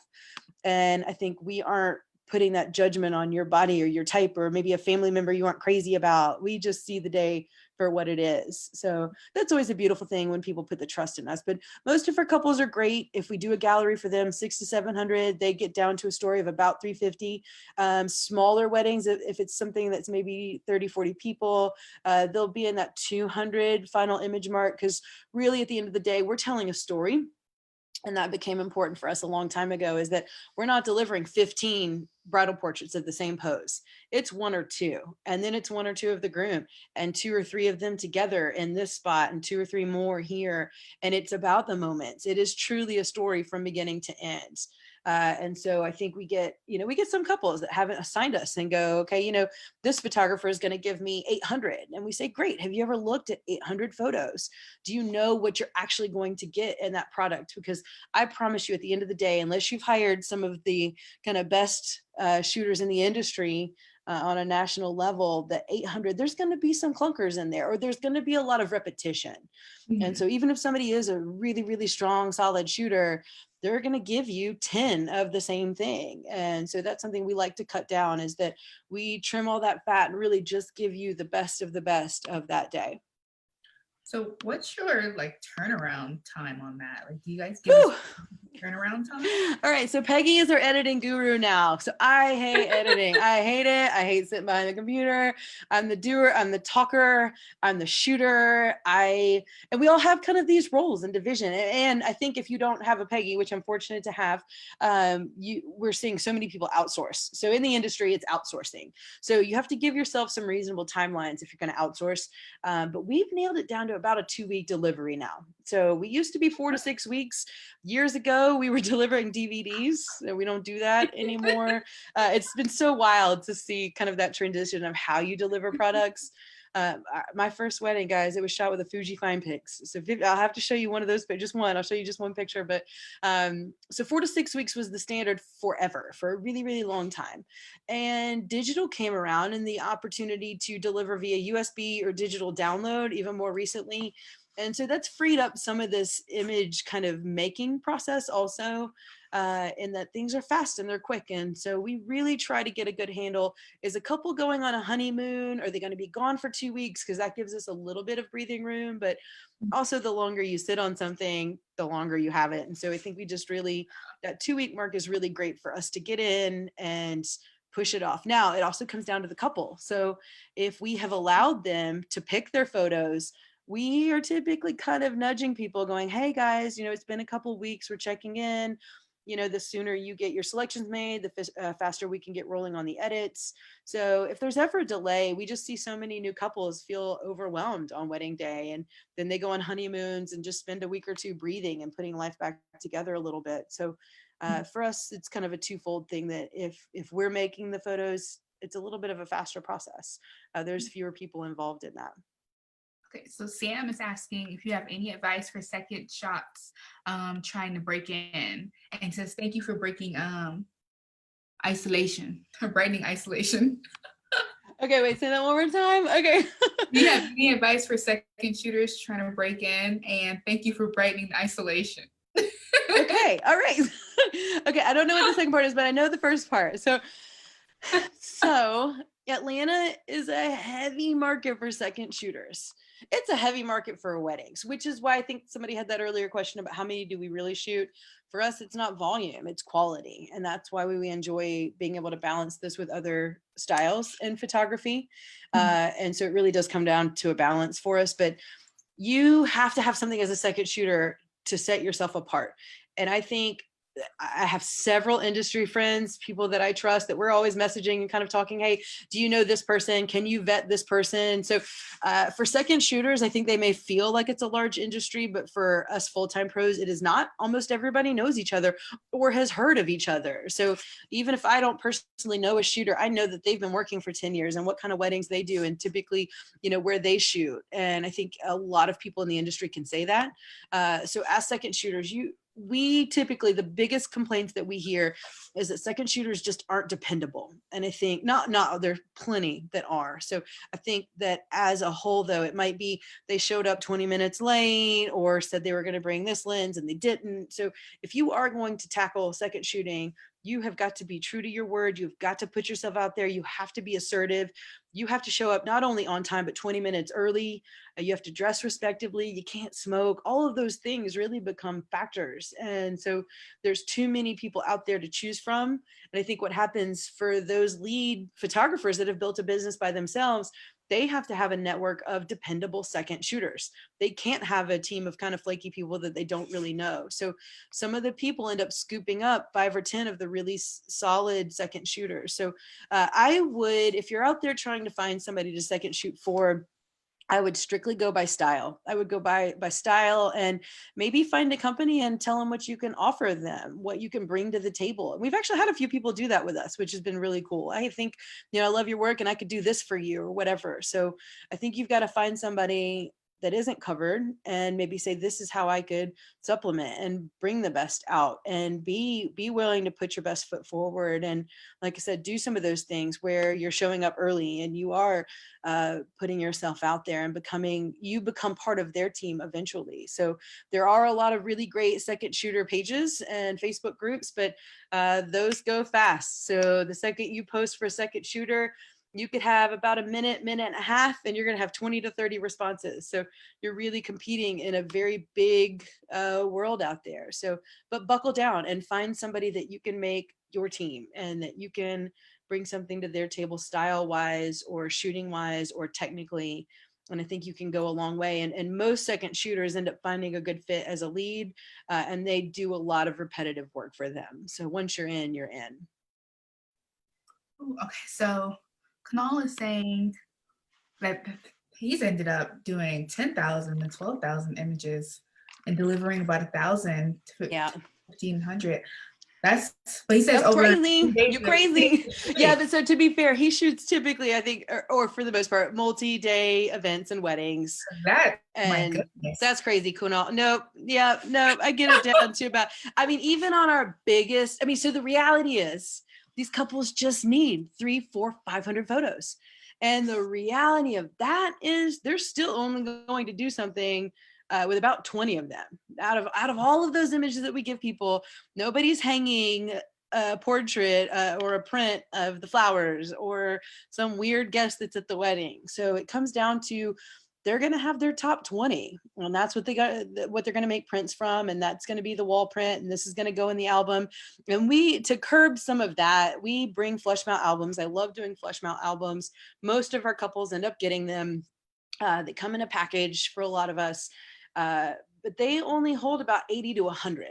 And I think we aren't putting that judgment on your body or your type or maybe a family member you aren't crazy about. We just see the day for what it is. So that's always a beautiful thing when people put the trust in us. But most of our couples are great. If we do a gallery for them, 600 to 700, they get down to a story of about 350. Smaller weddings, if it's something that's maybe 30, 40 people, they'll be in that 200 final image mark, because really at the end of the day, we're telling a story. And that became important for us a long time ago, is that we're not delivering 15 bridal portraits of the same pose. It's 1 or 2, and then it's 1 or 2 of the groom, and 2 or 3 of them together in this spot, and 2 or 3 more here. And it's about the moments. It is truly a story from beginning to end. And so I think we get some couples that haven't assigned us and go, okay, this photographer is going to give me 800. And we say, great. Have you ever looked at 800 photos? Do you know what you're actually going to get in that product? Because I promise you, at the end of the day, unless you've hired some of the kind of best shooters in the industry on a national level, the 800, there's going to be some clunkers in there, or there's going to be a lot of repetition. Mm-hmm. And so even if somebody is a really, really strong, solid shooter, they're going to give you 10 of the same thing. And so that's something we like to cut down, is that we trim all that fat and really just give you the best of that day. So what's your turnaround time on that? Do you guys give us Turnaround time. All right, so Peggy is our editing guru now. So I hate editing. I hate it. I hate sitting behind the computer. I'm the doer. I'm the talker. I'm the shooter. And we all have kind of these roles in division. And I think if you don't have a Peggy, which I'm fortunate to have, we're seeing so many people outsource. So in the industry, it's outsourcing. So you have to give yourself some reasonable timelines if you're going to outsource. But we've nailed it down to about a 2-week delivery now. So we used to be 4 to 6 weeks. Years ago, we were delivering DVDs. So we don't do that anymore. It's been so wild to see kind of that transition of how you deliver products. My first wedding, guys, it was shot with a Fuji Finepix. So I'll have to show you one of those, but just one. I'll show you just one picture. But so 4 to 6 weeks was the standard forever, for a really, really long time. And digital came around, and the opportunity to deliver via USB or digital download even more recently. And so that's freed up some of this image kind of making process also, in that things are fast and they're quick. And so we really try to get a good handle. Is a couple going on a honeymoon? Are they going to be gone for 2 weeks? Because that gives us a little bit of breathing room. But also the longer you sit on something, the longer you have it. And so I think we just really, that 2-week mark is really great for us to get in and push it off. Now, it also comes down to the couple. So if we have allowed them to pick their photos, we are typically kind of nudging people going, hey guys, it's been a couple of weeks, we're checking in. The sooner you get your selections made, the faster we can get rolling on the edits. So if there's ever a delay, we just see so many new couples feel overwhelmed on wedding day. And then they go on honeymoons and just spend a week or two breathing and putting life back together a little bit. So for us, it's kind of a twofold thing that if we're making the photos, it's a little bit of a faster process. There's fewer people involved in that. Okay, so Sam is asking if you have any advice for second shots trying to break in, and says thank you for breaking isolation, brightening isolation. Okay, wait, say that one more time. Okay. Do you have any advice for second shooters trying to break in? And thank you for brightening the isolation. Okay, all right. Okay, I don't know what the second part is, but I know the first part. So Atlanta is a heavy market for second shooters. It's a heavy market for weddings, which is why I think somebody had that earlier question about how many do we really shoot. For us, it's not volume, it's quality. And that's why we enjoy being able to balance this with other styles in photography. And so it really does come down to a balance for us. But you have to have something as a second shooter to set yourself apart. And I think I have several industry friends, people that I trust, that we're always messaging and kind of talking, hey, do you know this person? Can you vet this person? So for second shooters, I think they may feel like it's a large industry, but for us full-time pros, it is not. Almost everybody knows each other or has heard of each other. So even if I don't personally know a shooter, I know that they've been working for 10 years and what kind of weddings they do and typically, where they shoot. And I think a lot of people in the industry can say that. So as second shooters, we typically, the biggest complaints that we hear is that second shooters just aren't dependable. And I think not there are plenty that are. So I think that as a whole, though, it might be they showed up 20 minutes late or said they were going to bring this lens and they didn't. So if you are going to tackle second shooting, you have got to be true to your word. You've got to put yourself out there. You have to be assertive. You have to show up not only on time, but 20 minutes early. You have to dress respectively. You can't smoke. All of those things really become factors. And so there's too many people out there to choose from. And I think what happens for those lead photographers that have built a business by themselves, they have to have a network of dependable second shooters. They can't have a team of kind of flaky people that they don't really know. So some of the people end up scooping up 5 or 10 of the really solid second shooters. So I would, if you're out there trying to find somebody to second shoot for, I would strictly go by style. I would go by style and maybe find a company and tell them what you can offer them, what you can bring to the table. And we've actually had a few people do that with us, which has been really cool. I think, I love your work and I could do this for you or whatever. So I think you've got to find somebody that isn't covered and maybe say, this is how I could supplement and bring the best out and be willing to put your best foot forward. And like I said, do some of those things where you're showing up early and you are putting yourself out there and you become part of their team eventually. So there are a lot of really great second shooter pages and Facebook groups, but those go fast. So the second you post for a second shooter, you could have about a minute, minute and a half, and you're going to have 20 to 30 responses. So you're really competing in a very big world out there. So, but buckle down and find somebody that you can make your team and that you can bring something to their table style wise or shooting wise or technically. And I think you can go a long way. And most second shooters end up finding a good fit as a lead, and they do a lot of repetitive work for them. So once you're in, you're in. Ooh, okay, so Kunal is saying that he's ended up doing 10,000 and 12,000 images and delivering about 1,000 to Yeah. 1,500. That's, but he says That's over crazy. You're crazy. Yeah, but so to be fair, he shoots typically, I think, or for the most part, multi-day events and weddings. That, my And goodness. that's crazy, Kunal. Nope. Yeah, no, I get it down to about, I mean, even on our biggest, I mean, so the reality is these couples just need 300, 400, 500 photos. And the reality of that is they're still only going to do something with about 20 of them. Out of all of those images that we give people, nobody's hanging a portrait or a print of the flowers or some weird guest that's at the wedding. So it comes down to they're going to have their top 20, and that's what what they're going to make prints from, and that's going to be the wall print, and this is going to go in the album. And we, to curb some of that, we bring flush mount albums. I love doing flush mount albums. Most of our couples end up getting them. They come in a package for a lot of us, but they only hold about 80 to 100.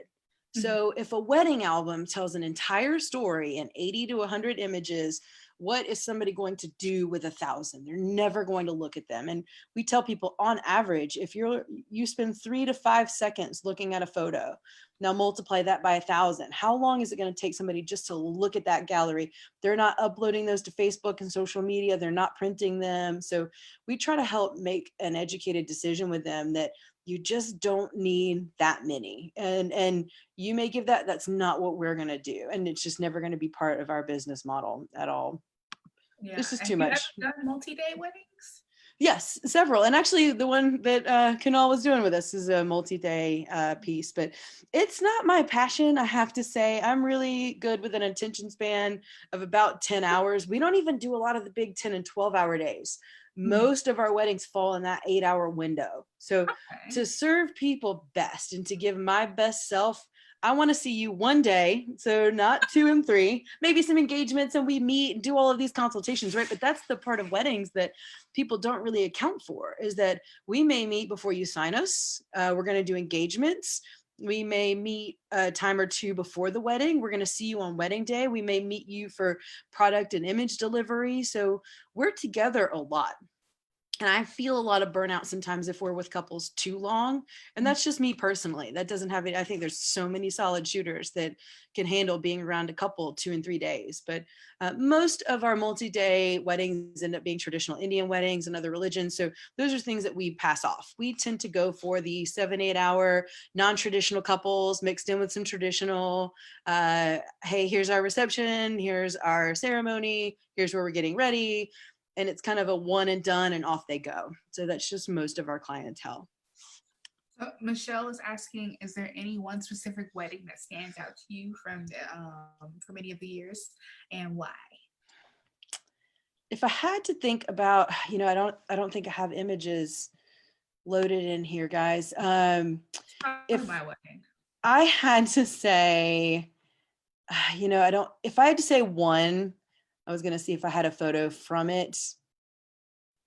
So if a wedding album tells an entire story in 80 to 100 images, what is somebody going to do with 1,000? They're never going to look at them. And we tell people on average, if you spend 3 to 5 seconds looking at a photo, now multiply that by 1,000. How long is it going to take somebody just to look at that gallery? They're not uploading those to Facebook and social media. They're not printing them. So we try to help make an educated decision with them that you just don't need that many. And you may give that's not what we're going to do. And it's just never going to be part of our business model at all. Yeah. This is Have too you much. ever done multi-day weddings? Yes, several. And actually the one that Kunal was doing with us is a multi-day piece, but it's not my passion, I have to say. I'm really good with an attention span of about 10 hours. We don't even do a lot of the big 10 and 12-hour days. Most of our weddings fall in that 8-hour window. So to serve people best and to give my best self, I want to see you one day, so not 2 and 3, maybe some engagements and we meet and do all of these consultations, right? But that's the part of weddings that people don't really account for, is that we may meet before you sign us. We're going to do engagements. We may meet a time or two before the wedding. We're going to see you on wedding day. We may meet you for product and image delivery. So we're together a lot. And I feel a lot of burnout sometimes if we're with couples too long. And that's just me personally. That doesn't have it. I think there's so many solid shooters that can handle being around a couple 2 and 3 days. But most of our multi-day weddings end up being traditional Indian weddings and other religions. So those are things that we pass off. We tend to go for the 7-8 hour non-traditional couples mixed in with some traditional. Hey, here's our reception. Here's our ceremony. Here's where we're getting ready. And it's kind of a one and done and off they go. So that's just most of our clientele. So Michelle is asking, is there any one specific wedding that stands out to you from any of the years, and why? If I had to think about, I don't think I have images loaded in here, guys. If my wedding, I had to say, if I had to say one, I was going to see if I had a photo from it.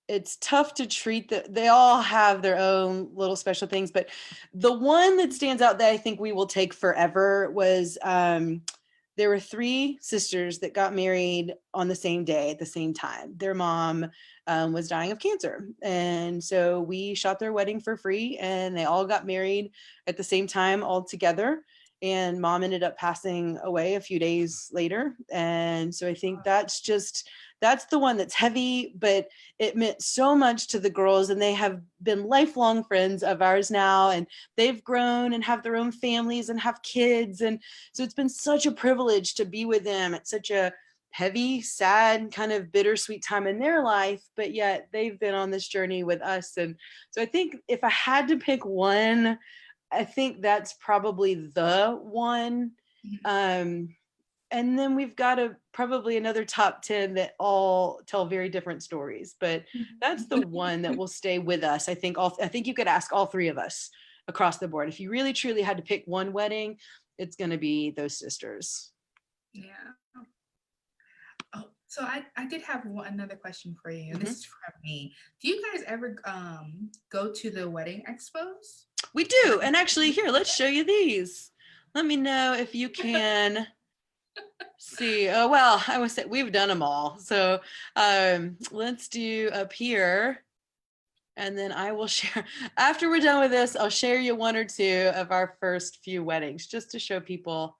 It's tough to treat they all have their own little special things, but the one that stands out that I think we will take forever was, there were 3 sisters that got married on the same day at the same time. Their mom was dying of cancer. And so we shot their wedding for free and they all got married at the same time all together. And mom ended up passing away a few days later. And so I think that's the one that's heavy, but it meant so much to the girls, and they have been lifelong friends of ours now, and they've grown and have their own families and have kids. And so it's been such a privilege to be with them at such a heavy, sad, kind of bittersweet time in their life, but yet they've been on this journey with us. And so I think if I had to pick one, I think that's probably the one. And And then we've got probably another top 10 that all tell very different stories, but that's the one that will stay with us. I think you could ask all three of us across the board. If you really truly had to pick one wedding, it's going to be those sisters. Yeah. Oh, so I did have another question for you. This is from me. Do you guys ever go to the wedding expos? We do. And actually, here, let's show you these. Let me know if you can see. Oh, well, I would say we've done them all. So let's do up here. And then I will share, after we're done with this, I'll share you one or two of our first few weddings just to show people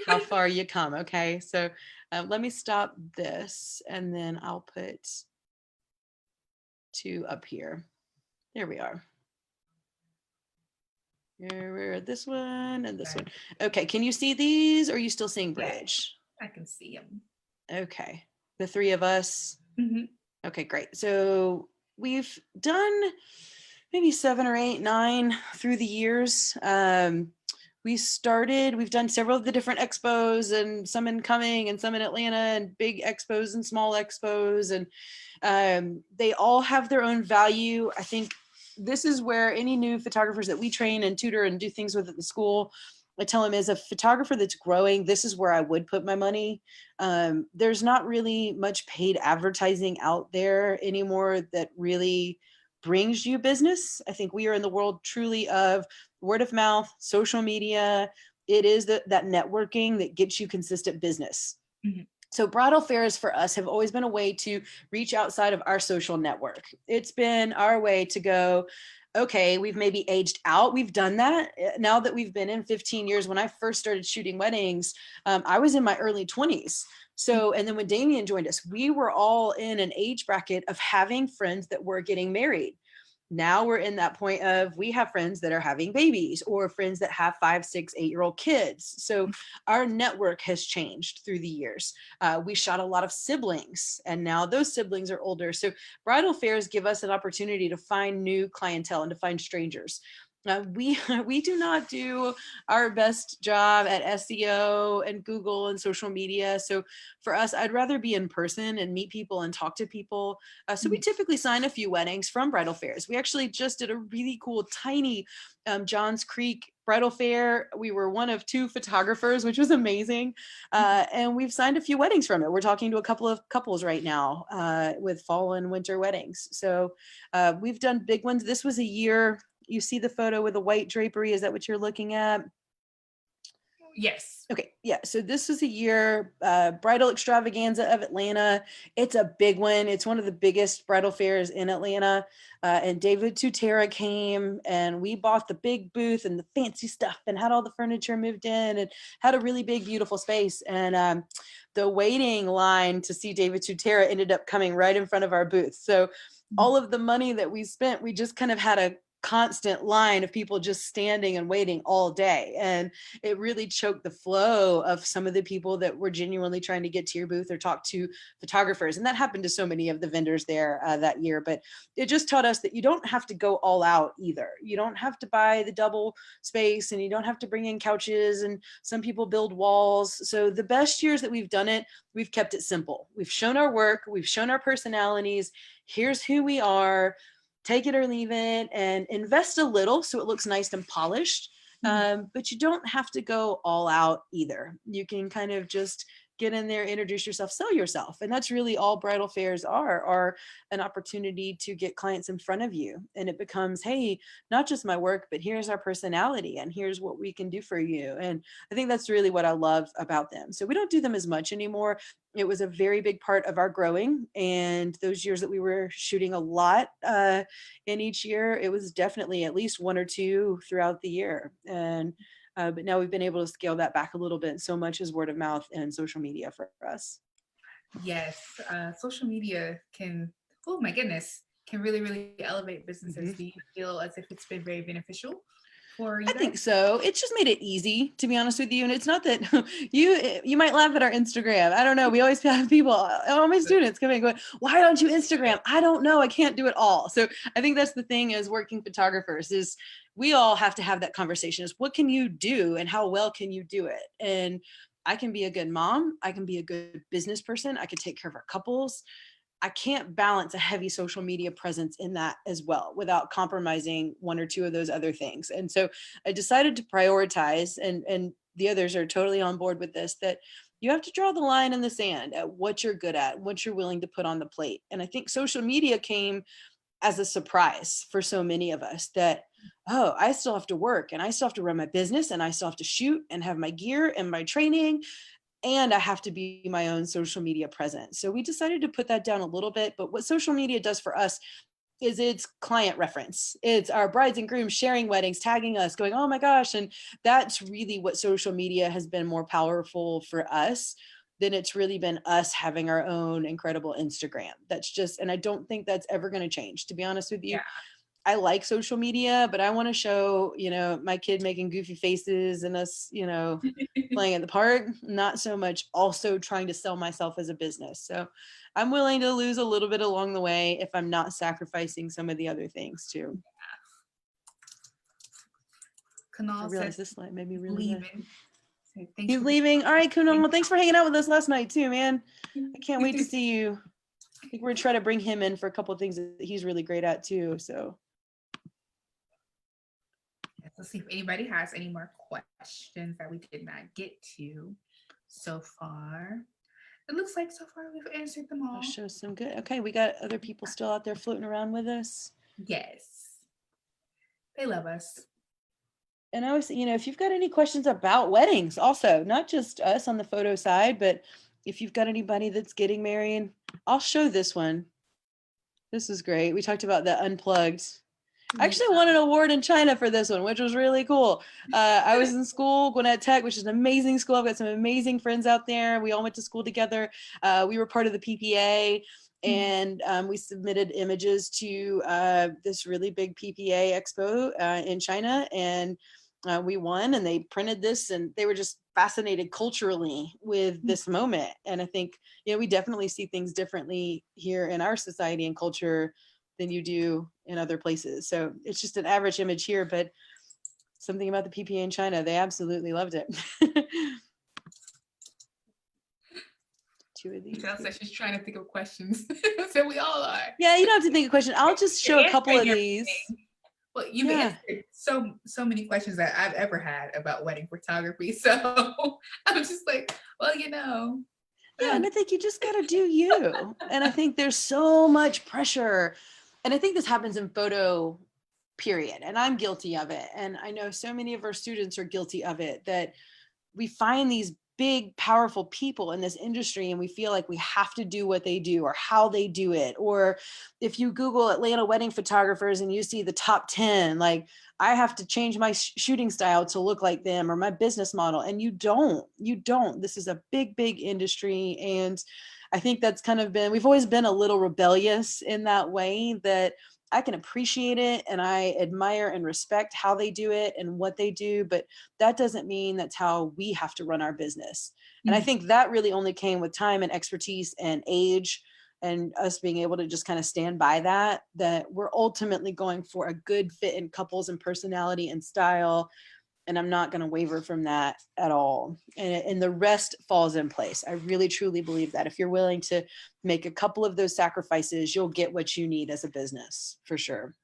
how far you come. Okay. So let me stop this and then I'll put two up here. There we are. Here we're this one and this one. Okay. Can you see these? Or are you still seeing bridge? I can see them. Okay. The three of us. Mm-hmm. Okay, great. So we've done maybe 7 or 8, 9 through the years. We've done several of the different expos and some in Coming and some in Atlanta and big expos and small expos. And they all have their own value. I think this is where any new photographers that we train and tutor and do things with at the school, I tell them, as a photographer that's growing, this is where I would put my money. There's not really much paid advertising out there anymore that really brings you business. I think we are in the world truly of word of mouth, social media. It is that networking that gets you consistent business. Mm-hmm. So bridal fairs for us have always been a way to reach outside of our social network. It's been our way to go, okay, we've maybe aged out. We've done that now that we've been in 15 years. When I first started shooting weddings, I was in my early 20s. So, and then when Damien joined us, we were all in an age bracket of having friends that were getting married. Now we're in that point of we have friends that are having babies or friends that have 5, 6, 8-year-old kids. So our network has changed through the years. We shot a lot of siblings and now those siblings are older. So bridal fairs give us an opportunity to find new clientele and to find strangers. We do not do our best job at SEO and Google and social media. So for us, I'd rather be in person and meet people and talk to people. So we typically sign a few weddings from bridal fairs. We actually just did a really cool, tiny Johns Creek bridal fair. We were one of 2 photographers, which was amazing. And we've signed a few weddings from it. We're talking to a couple of couples right now with fall and winter weddings. So we've done big ones. This was a year. You see the photo with the white drapery. Is that what you're looking at? Yes. Okay. Yeah. So this was a year bridal extravaganza of Atlanta. It's a big one. It's one of the biggest bridal fairs in Atlanta. And David Tutera came and we bought the big booth and the fancy stuff and had all the furniture moved in and had a really big, beautiful space. And the waiting line to see David Tutera ended up coming right in front of our booth. So all of the money that we spent, we just kind of had a constant line of people just standing and waiting all day. And it really choked the flow of some of the people that were genuinely trying to get to your booth or talk to photographers. And that happened to so many of the vendors there that year. But it just taught us that you don't have to go all out either. You don't have to buy the double space and you don't have to bring in couches, and some people build walls. So the best years that we've done it, we've kept it simple. We've shown our work, we've shown our personalities. Here's who we are. Take it or leave it, and invest a little so it looks nice and polished. But you don't have to go all out either. You can kind of just get in there, introduce yourself, sell yourself. And that's really all bridal fairs are an opportunity to get clients in front of you. And it becomes, hey, not just my work, but here's our personality and here's what we can do for you. And I think that's really what I love about them. So we don't do them as much anymore. It was a very big part of our growing. And those years that we were shooting a lot in each year, it was definitely at least 1 or 2 throughout the year. And but now we've been able to scale that back a little bit. So much is word of mouth and social media for us. Yes, social media can, oh my goodness, can really, really elevate businesses. Do you feel as if it's been very beneficial for you guys? I think so. It's just made it easy, to be honest with you. And it's not that you might laugh at our Instagram. I don't know. We always have people, all my students come in going, why don't you Instagram? I don't know. I can't do it all. So I think that's the thing as working photographers is we all have to have that conversation is what can you do and how well can you do it? And I can be a good mom. I can be a good business person. I can take care of our couples. I can't balance a heavy social media presence in that as well without compromising one or two of those other things. And so I decided to prioritize, and the others are totally on board with this, that you have to draw the line in the sand at what you're good at, what you're willing to put on the plate. And I think social media came as a surprise for so many of us that, oh, I still have to work and I still have to run my business and I still have to shoot and have my gear and my training, and I have to be my own social media presence. So we decided to put that down a little bit. But what social media does for us is it's client reference. It's our brides and grooms sharing weddings, tagging us, going, oh my gosh. And that's really what social media has been more powerful for us than it's really been us having our own incredible Instagram. That's just, and I don't think that's ever going to change, to be honest with you. Yeah. I like social media, but I want to show, my kid making goofy faces and us, playing at the park, not so much also trying to sell myself as a business. So I'm willing to lose a little bit along the way if I'm not sacrificing some of the other things too. Kunal I realized this light made me really leaving. So He's leaving. All right, Kunal, thanks for hanging out with us last night too, man. I can't wait to see you. I think we're trying to bring him in for a couple of things that he's really great at too. So let's see if anybody has any more questions that we did not get to so far. It looks like so far we've answered them all. I'll show some good. Okay, we got other people still out there floating around with us. Yes. They love us. And I was, if you've got any questions about weddings, also, not just us on the photo side, but if you've got anybody that's getting married, I'll show this one. This is great. We talked about the unplugged. I actually won an award in China for this one, which was really cool. I was in school, Gwinnett Tech, which is an amazing school. I've got some amazing friends out there. We all went to school together. We were part of the PPA, and we submitted images to this really big PPA expo in China, and we won, and they printed this, and they were just fascinated culturally with this moment. And I think, we definitely see things differently here in our society and culture than you do in other places. So it's just an average image here, but something about the PPA in China, they absolutely loved it. Two of these. Michelle says she's trying to think of questions. So we all are. Yeah, you don't have to think of questions. I'll just show a couple of these. Well, you've answered so many questions that I've ever had about wedding photography. So I'm just like, well, Yeah, and I think you just got to do you. And I think there's so much pressure. And I think this happens in photo, period. And I'm guilty of it. And I know so many of our students are guilty of it, that we find these big, powerful people in this industry and we feel like we have to do what they do or how they do it. Or if you Google Atlanta wedding photographers and you see the top 10, like, I have to change my shooting style to look like them or my business model. And you don't. This is a big, big industry. And I think that's kind of we've always been a little rebellious in that way, that I can appreciate it and I admire and respect how they do it and what they do, but that doesn't mean that's how we have to run our business. And I think that really only came with time and expertise and age, and us being able to just kind of stand by that we're ultimately going for a good fit in couples and personality and style. And I'm not going to waver from that at all. And the rest falls in place. I really, truly believe that if you're willing to make a couple of those sacrifices, you'll get what you need as a business, for sure.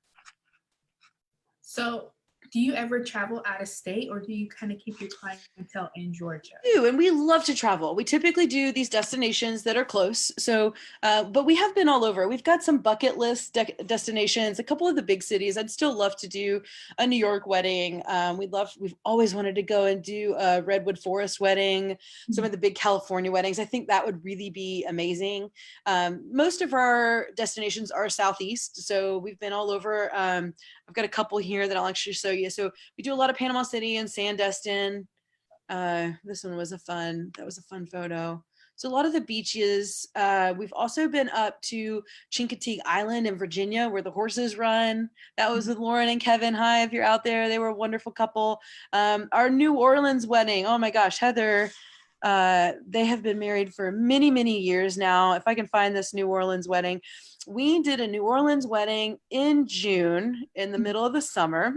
So do you ever travel out of state, or do you kind of keep your clientele in Georgia? And we love to travel. We typically do these destinations that are close. So, but we have been all over. We've got some bucket list destinations, a couple of the big cities. I'd still love to do a New York wedding. We've always wanted to go and do a Redwood Forest wedding, some of the big California weddings. I think that would really be amazing. Most of our destinations are Southeast. So we've been all over. I've got a couple here that I'll actually show you. So we do a lot of Panama City and Sandestin. This one was a fun photo. So a lot of the beaches. We've also been up to Chincoteague Island in Virginia, where the horses run. That was with Lauren and Kevin. Hi, if you're out there. They were a wonderful couple. Our New Orleans wedding. Oh my gosh, Heather. They have been married for many, many years now. If I can find this New Orleans wedding, we did a New Orleans wedding in June in the middle of the summer.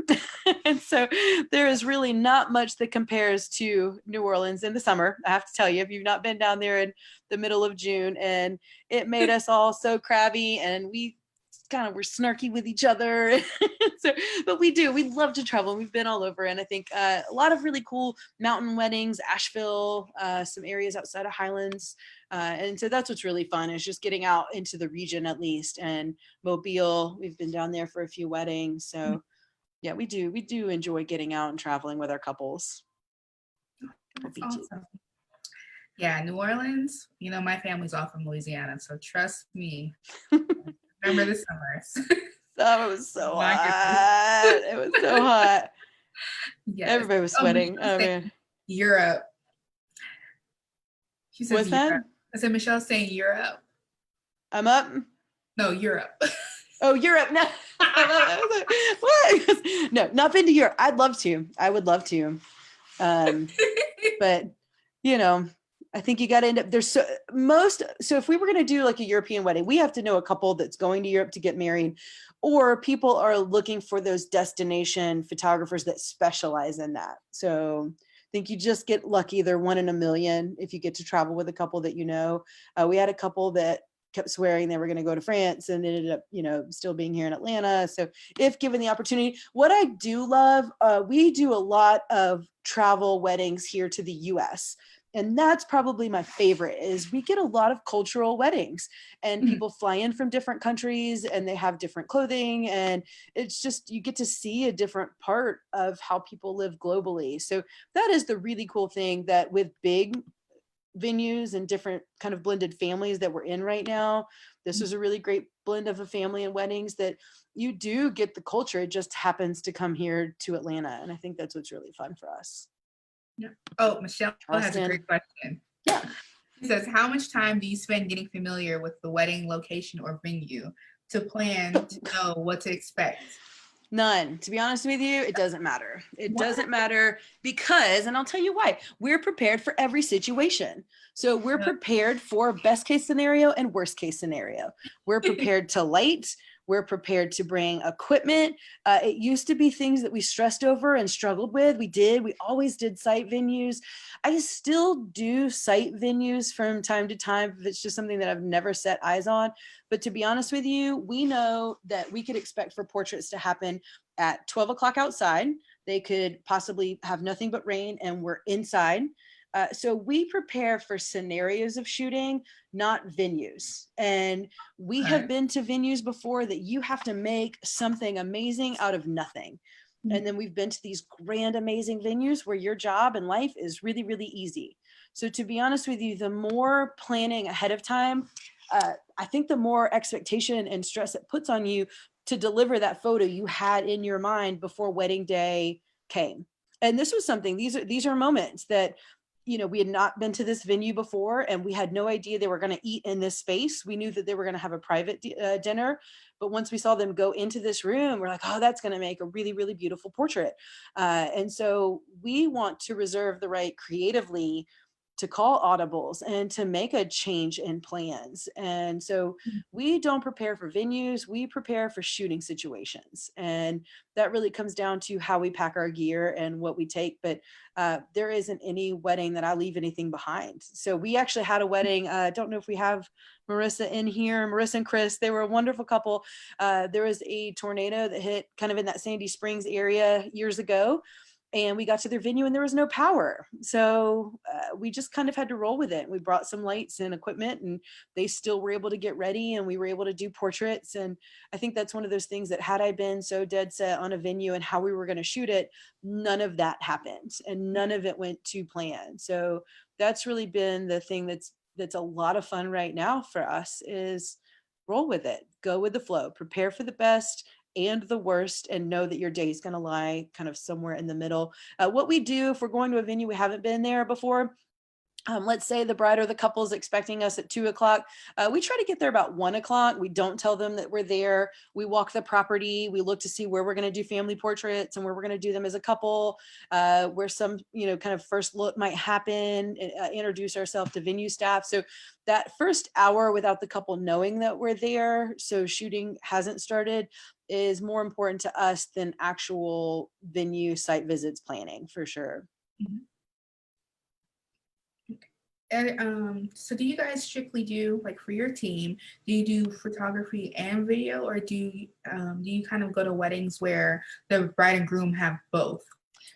And so there is really not much that compares to New Orleans in the summer. I have to tell you, if you've not been down there in the middle of June, and it made us all so crabby, and we kind of were snarky with each other. So, but we love to travel. We've been all over, and I think a lot of really cool mountain weddings, Asheville, some areas outside of Highlands. And so that's what's really fun, is just getting out into the region at least. And Mobile, we've been down there for a few weddings. So yeah, we do enjoy getting out and traveling with our couples. That's awesome. Yeah, New Orleans, you know, my family's all from Louisiana, so trust me. Remember the summers. Oh, it was so hot. It was so hot. Yes. Everybody was sweating. Oh man. Europe. She says What's Europe. That? I said Michelle's saying Europe. I'm up. No, Europe. Oh, Europe. No. What? No, not been to Europe. I'd love to. I would love to. But you know, I think you got to end up there's so if we were going to do like a European wedding, we have to know a couple that's going to Europe to get married, or people are looking for those destination photographers that specialize in that. So I think you just get lucky. They're 1 in a million if you get to travel with a couple that, you know. We had a couple that kept swearing they were going to go to France and ended up, you know, still being here in Atlanta. So if given the opportunity, what I do love, we do a lot of travel weddings here to the US. And that's probably my favorite, is we get a lot of cultural weddings, and people fly in from different countries and they have different clothing. And it's just, you get to see a different part of how people live globally. So that is the really cool thing, that with big venues and different kind of blended families that we're in right now, this is a really great blend of a family and weddings, that you do get the culture. It just happens to come here to Atlanta. And I think that's what's really fun for us. Yeah. Oh, Michelle has a great question. Yeah. She says, how much time do you spend getting familiar with the wedding location or venue to plan to know what to expect? None. To be honest with you, it doesn't matter. It doesn't matter because, and I'll tell you why, we're prepared for every situation. So we're prepared for best case scenario and worst case scenario. We're prepared to light. We're prepared to bring equipment. It used to be things that we stressed over and struggled with. We always did site venues. I still do site venues from time to time if it's just something that I've never set eyes on. But to be honest with you, we know that we could expect for portraits to happen at 12 o'clock outside. They could possibly have nothing but rain and we're inside. So we prepare for scenarios of shooting, not venues. And we have been to venues before that you have to make something amazing out of nothing. And then we've been to these grand, amazing venues where your job and life is really, really easy. So to be honest with you, the more planning ahead of time, I think the more expectation and stress it puts on you to deliver that photo you had in your mind before wedding day came. And this was something, these are moments that, you know, we had not been to this venue before and we had no idea they were going to eat in this space. We knew that they were going to have a private dinner, but once we saw them go into this room, we're like, oh, that's going to make a really, really beautiful portrait. And so we want to reserve the right creatively to call audibles and to make a change in plans. And so we don't prepare for venues, we prepare for shooting situations. And that really comes down to how we pack our gear and what we take. But there isn't any wedding that I leave anything behind. So we actually had a wedding. I don't know if we have Marissa in here. Marissa and Chris, they were a wonderful couple. There was a tornado that hit kind of in that Sandy Springs area years ago. And we got to their venue and there was no power. So we just kind of had to roll with it. We brought some lights and equipment and they still were able to get ready and we were able to do portraits. And I think that's one of those things that had I been so dead set on a venue and how we were going to shoot it, none of that happened and none of it went to plan. So that's really been the thing that's a lot of fun right now for us, is roll with it, go with the flow, prepare for the best and the worst, and know that your day is going to lie kind of somewhere in the middle. What we do if we're going to a venue we haven't been there before, Let's say the bride or the couple is expecting us at 2 o'clock. We try to get there about 1 o'clock. We don't tell them that we're there. We walk the property. We look to see where we're going to do family portraits and where we're going to do them as a couple, where some, kind of first look might happen, introduce ourselves to venue staff. So that first hour without the couple knowing that we're there, so shooting hasn't started, is more important to us than actual venue site visits planning, for sure. Mhm. And so do you guys strictly do, like for your team, do you do photography and video, or do you kind of go to weddings where the bride and groom have both,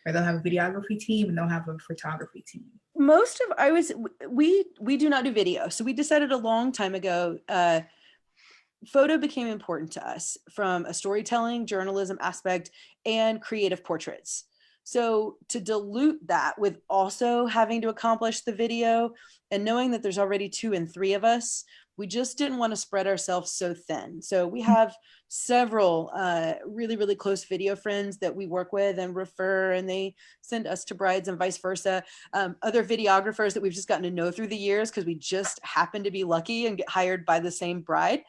or they'll have a videography team and they'll have a photography team? We do not do video. So we decided a long time ago, photo became important to us from a storytelling, journalism aspect, and creative portraits. So to dilute that with also having to accomplish the video and knowing that there's already 2 and 3 of us, we just didn't want to spread ourselves so thin. So we have several really, really close video friends that we work with and refer, and they send us to brides and vice versa. Other videographers that we've just gotten to know through the years because we just happen to be lucky and get hired by the same bride,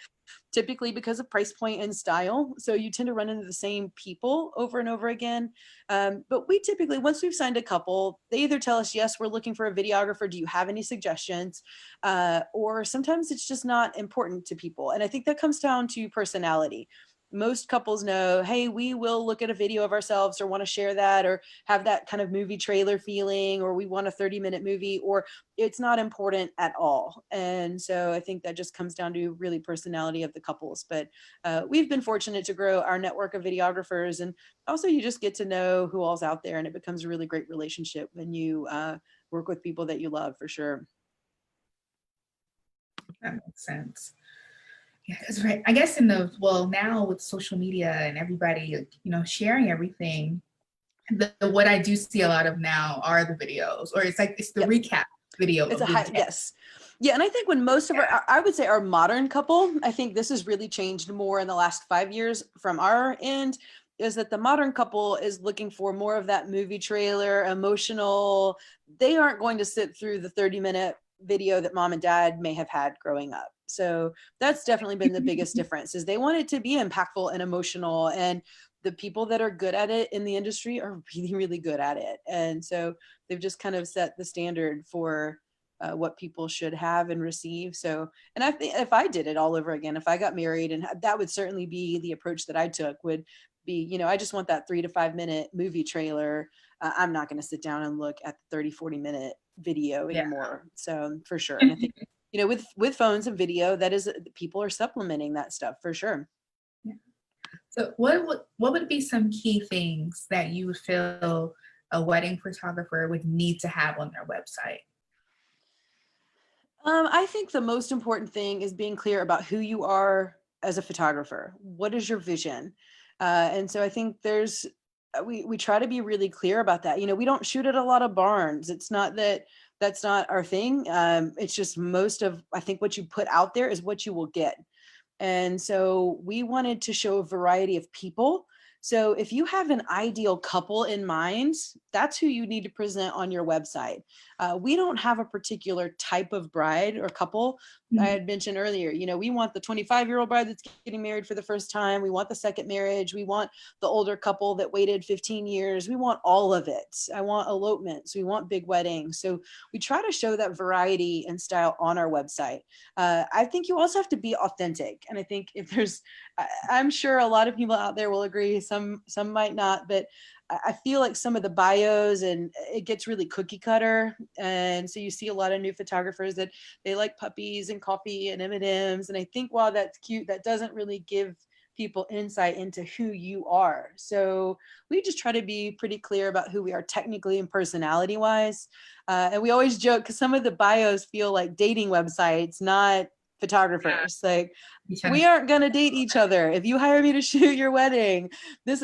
typically because of price point and style. So you tend to run into the same people over and over again. But we typically, once we've signed a couple, they either tell us, yes, we're looking for a videographer. Do you have any suggestions? Or sometimes it's just not important to people. And I think that comes down to personality. Most couples know, hey, we will look at a video of ourselves or want to share that or have that kind of movie trailer feeling, or we want a 30-minute movie, or it's not important at all. And so I think that just comes down to really personality of the couples. But we've been fortunate to grow our network of videographers. And also you just get to know who all's out there, and it becomes a really great relationship when you work with people that you love, for sure. That makes sense. Yeah, because right, I guess now with social media and everybody, sharing everything, what I do see a lot of now are the videos, or it's the recap video. It's yes. Yeah, and I think when most of I would say our modern couple, I think this has really changed more in the last 5 years from our end, is that the modern couple is looking for more of that movie trailer, emotional. They aren't going to sit through the 30-minute video that mom and dad may have had growing up. So that's definitely been the biggest difference, is they want it to be impactful and emotional. And the people that are good at it in the industry are really, really good at it. And so they've just kind of set the standard for what people should have and receive. So, and I think if I did it all over again, if I got married, and that would certainly be the approach that I took, would be, I just want that 3 to 5 minute movie trailer. I'm not going to sit down and look at the 30, 40-minute video anymore. So for sure. And I think, with phones and video, that is, people are supplementing that stuff for sure. Yeah. So what would be some key things that you would feel a wedding photographer would need to have on their website? I think the most important thing is being clear about who you are as a photographer. What is your vision? And so I think we try to be really clear about that. We don't shoot at a lot of barns. It's not that that's not our thing. It's just I think what you put out there is what you will get. And so we wanted to show a variety of people. So if you have an ideal couple in mind, that's who you need to present on your website. We don't have a particular type of bride or couple. I had mentioned earlier, we want the 25-year-old bride that's getting married for the first time. We want the second marriage. We want the older couple that waited 15 years. We want all of it. I want elopements. We want big weddings. So we try to show that variety and style on our website. I think you also have to be authentic. And I think I'm sure a lot of people out there will agree. Some might not, but I feel like some of the bios, and it gets really cookie cutter. And so you see a lot of new photographers that they like puppies and coffee and M&Ms. And I think while that's cute, that doesn't really give people insight into who you are. So we just try to be pretty clear about who we are technically and personality wise. And we always joke because some of the bios feel like dating websites, not photographers. Like, we aren't going to date each other. If you hire me to shoot your wedding,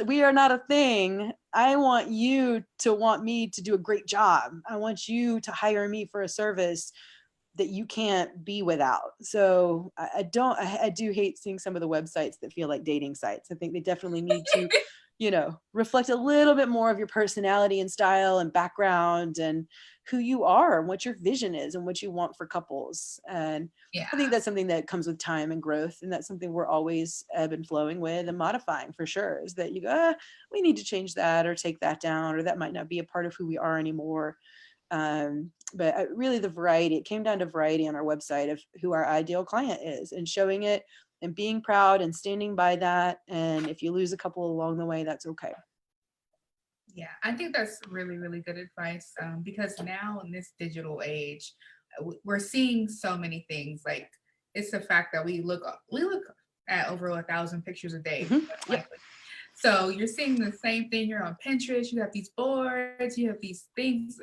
we are not a thing. I want you to want me to do a great job. I want you to hire me for a service that you can't be without. So I do hate seeing some of the websites that feel like dating sites. I think they definitely need to reflect a little bit more of your personality and style and background and who you are and what your vision is and what you want for couples. And Yeah. I think that's something that comes with time and growth. And that's something we're always ebb and flowing with and modifying for sure, is that you go, we need to change that or take that down, or that might not be a part of who we are anymore. But really the variety, it came down to variety on our website of who our ideal client is and showing it and being proud and standing by that. And if you lose a couple along the way, that's okay. Yeah, I think that's really, really good advice, because now in this digital age, we're seeing so many things. Like, it's the fact that we look at over 1,000 pictures a day. Mm-hmm. Yep. So you're seeing the same thing. You're on Pinterest. You have these boards. You have these things,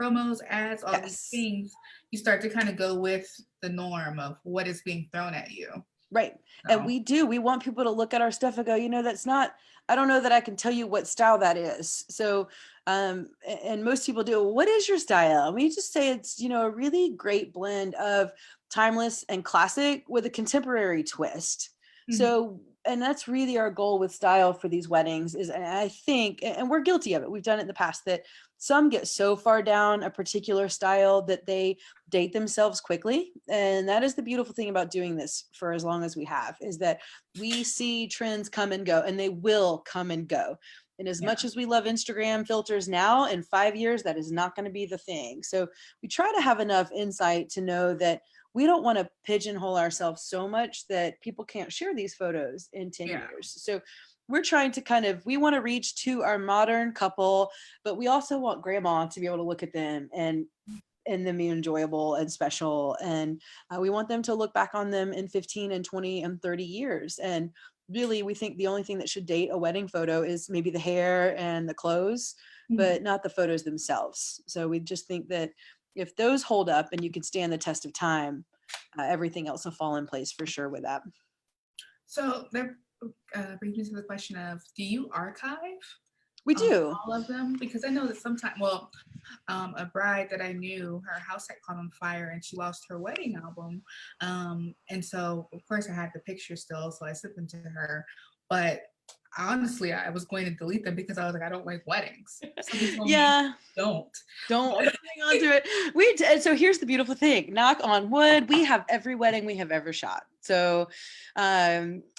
promos, ads, all these things. You start to kind of go with the norm of what is being thrown at you. Right. So. And we want people to look at our stuff and go, that's not, I don't know that I can tell you what style that is. So, and most people do, what is your style? And we just say it's, a really great blend of timeless and classic with a contemporary twist. Mm-hmm. So, and that's really our goal with style for these weddings is, and I think, and we're guilty of it, we've done it in the past, that some get so far down a particular style that they date themselves quickly. And that is the beautiful thing about doing this for as long as we have, is that we see trends come and go, and they will come and go. And as much as we love Instagram filters now, in 5 years, that is not going to be the thing. So we try to have enough insight to know that we don't want to pigeonhole ourselves so much that people can't share these photos in 10 years. So we're trying to we want to reach to our modern couple, but we also want grandma to be able to look at them and them be enjoyable and special. And we want them to look back on them in 15 and 20 and 30 years. And really, we think the only thing that should date a wedding photo is maybe the hair and the clothes, but not the photos themselves. So we just think that if those hold up and you can stand the test of time, everything else will fall in place for sure with that. So that brings me to the question of, do you archive? We do. All of them? Because I know that sometimes, a bride that I knew, her house had caught on fire and she lost her wedding album. And so, of course, I had the picture still, so I sent them to her. But honestly, I was going to delete them because I was like, I don't like weddings. Yeah. Don't hang on to it. So here's the beautiful thing, knock on wood, we have every wedding we have ever shot. So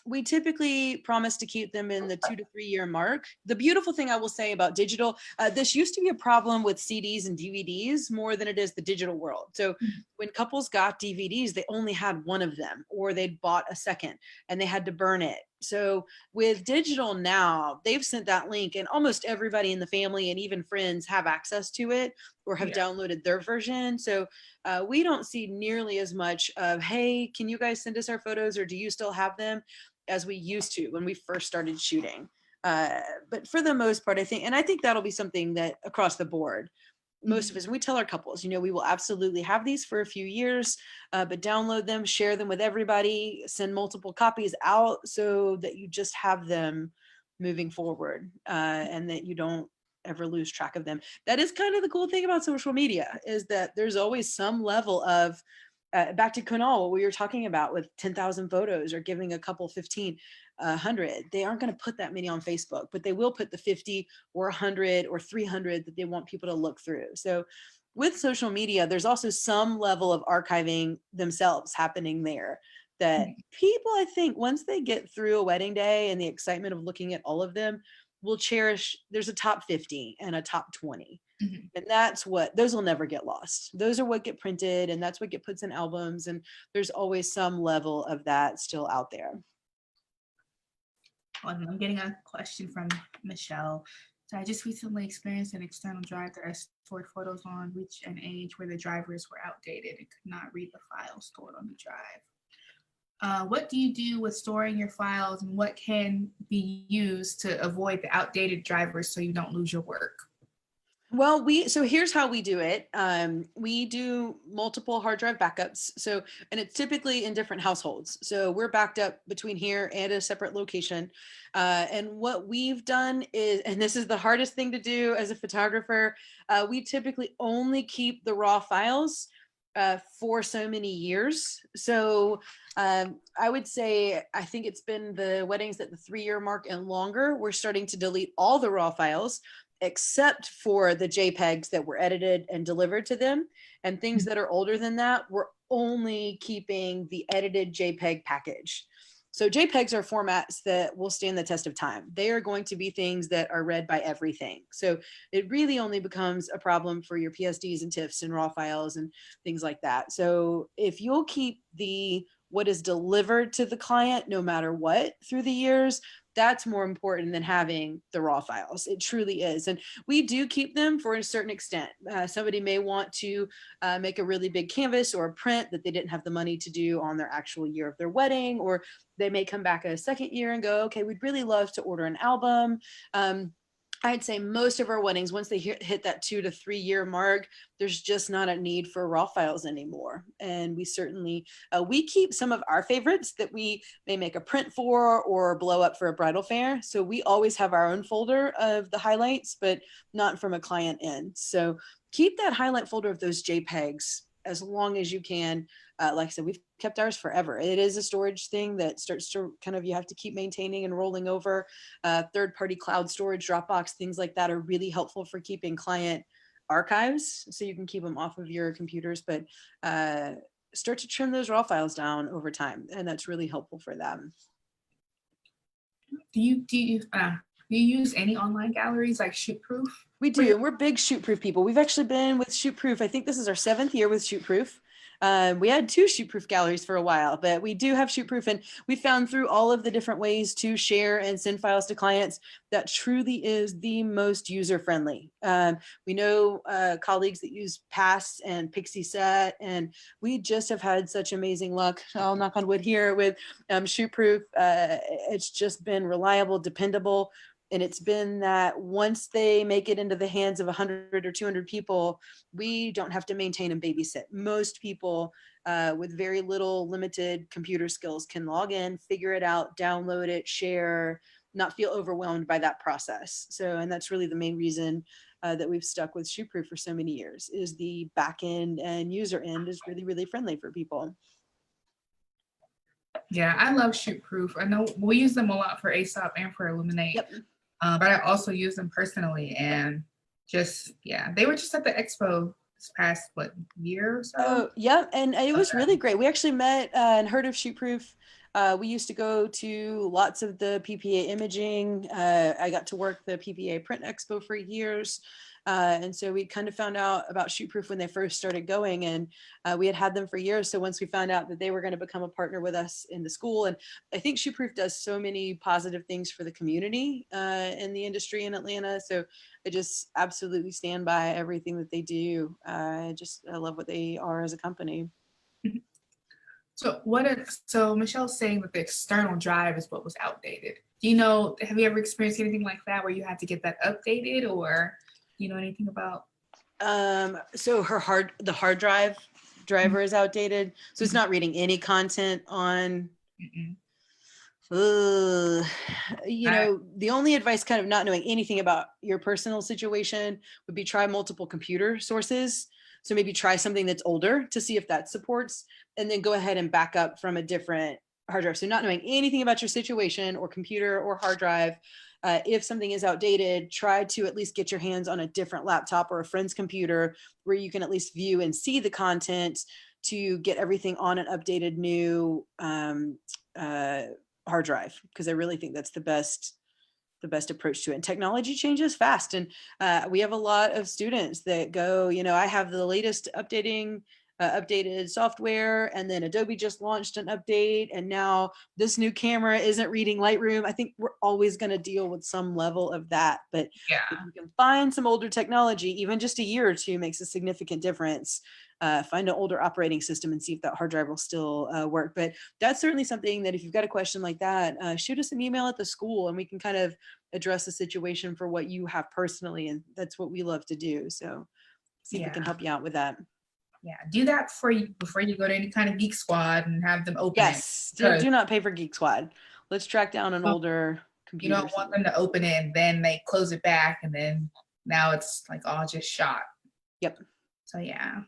we typically promise to keep them in the 2 to 3 year mark. The beautiful thing I will say about digital, this used to be a problem with CDs and DVDs more than it is the digital world. So when couples got DVDs, they only had one of them, or they'd bought a second and they had to burn it. So with digital now, they've sent that link and almost everybody in the family and even friends have access to it or have downloaded their version. So we don't see nearly as much of, hey, can you guys send us our photos, or do you still have them, as we used to when we first started shooting. But for the most part, I think that'll be something that across the board, most of us, and we tell our couples, we will absolutely have these for a few years, but download them, share them with everybody, send multiple copies out so that you just have them moving forward, and that you don't ever lose track of them. That is kind of the cool thing about social media, is that there's always some level of, back to Kunal, what we were talking about with 10,000 photos or giving a couple 1,500, they aren't going to put that many on Facebook, but they will put the 50 or 100 or 300 that they want people to look through. So with social media, there's also some level of archiving themselves happening there, that people, I think, once they get through a wedding day and the excitement of looking at all of them, will cherish. There's a top 50 and a top 20. And those will never get lost. Those are what get printed, and that's what get put in albums. And there's always some level of that still out there. I'm getting a question from Michelle. So I just recently experienced an external drive that I stored photos on, reached an age where the drivers were outdated and could not read the files stored on the drive. What do you do with storing your files, and what can be used to avoid the outdated drivers so you don't lose your work? Well, so here's how we do it. We do multiple hard drive backups. So, and it's typically in different households. So we're backed up between here and a separate location. And what we've done is, and this is the hardest thing to do as a photographer, we typically only keep the raw files for so many years. So I would say, I think it's been the weddings at the 3-year mark and longer, we're starting to delete all the raw files except for the JPEGs that were edited and delivered to them. And things that are older than that, we're only keeping the edited JPEG package. So JPEGs are formats that will stand the test of time. They are going to be things that are read by everything. So it really only becomes a problem for your PSDs and TIFFs and raw files and things like that. So if you'll keep what is delivered to the client, no matter what, through the years, that's more important than having the raw files. It truly is. And we do keep them for a certain extent. Somebody may want to make a really big canvas or a print that they didn't have the money to do on their actual year of their wedding, or they may come back a second year and go, okay, we'd really love to order an album. I'd say most of our weddings, once they hit that 2 to 3 year mark, there's just not a need for raw files anymore. And we certainly, we keep some of our favorites that we may make a print for or blow up for a bridal fair. So we always have our own folder of the highlights, but not from a client end. So keep that highlight folder of those JPEGs as long as you can. Like I said, we've kept ours forever. It is a storage thing that starts to kind of, you have to keep maintaining and rolling over. Third-party cloud storage, Dropbox, things like that are really helpful for keeping client archives, so you can keep them off of your computers, but start to trim those raw files down over time, and that's really helpful for them. Do you use any online galleries like Shootproof? We do, and we're big Shootproof people. We've actually been with Shootproof. I think this is our 7th year with Shootproof. We had 2 Shootproof galleries for a while, but we do have Shootproof, and we found through all of the different ways to share and send files to clients that truly is the most user-friendly. We know colleagues that use Pass and Pixie and we just have had such amazing luck, I'll knock on wood here, with Shootproof. It's just been reliable, dependable. And it's been that once they make it into the hands of 100 or 200 people, we don't have to maintain and babysit. Most people with very limited computer skills can log in, figure it out, download it, share, not feel overwhelmed by that process. So, and that's really the main reason that we've stuck with Shootproof for so many years, is the back end and user end is really, really friendly for people. Yeah, I love Shootproof. I know we use them a lot for ASoP and for Illuminate. Yep. But I also use them personally, and just, yeah, they were just at the expo this past, year or so? Oh, yeah, and it was really great. We actually met and heard of Shootproof. We used to go to lots of the PPA imaging. I got to work the PPA Print Expo for years. And so we kind of found out about Shootproof when they first started going, and we had them for years. So once we found out that they were going to become a partner with us in the school, and I think Shootproof does so many positive things for the community in the industry in Atlanta. So I just absolutely stand by everything that they do. I love what they are as a company. So so Michelle's saying that the external drive is what was outdated. Do you know, have you ever experienced anything like that where you had to get that updated, or do you know anything about? So the hard driver is outdated. So it's not reading any content on, you know, the only advice, kind of not knowing anything about your personal situation, would be try multiple computer sources. So maybe try something that's older to see if that supports, and then go ahead and back up from a different hard drive. So not knowing anything about your situation or computer or hard drive, if something is outdated, try to at least get your hands on a different laptop or a friend's computer where you can at least view and see the content to get everything on an updated new hard drive, because I really think that's the best approach to it. And technology changes fast, and we have a lot of students that go, you know, I have the latest updated software, and then Adobe just launched an update, and now this new camera isn't reading Lightroom. I think we're always going to deal with some level of that, but Yeah, if you can find some older technology, even just a year or two makes a significant difference. Find an older operating system and see if that hard drive will still work. But that's certainly something that if you've got a question like that, shoot us an email at the school, and we can kind of address the situation for what you have personally, and that's what we love to do. So see if we can help you out with that. Yeah, do that before you go to any kind of Geek Squad and have them open yes, it. Do not pay for Geek Squad. Let's track down an older computer. You don't want them to open it and then they close it back, and then now it's like all just shot. Yep. So yeah.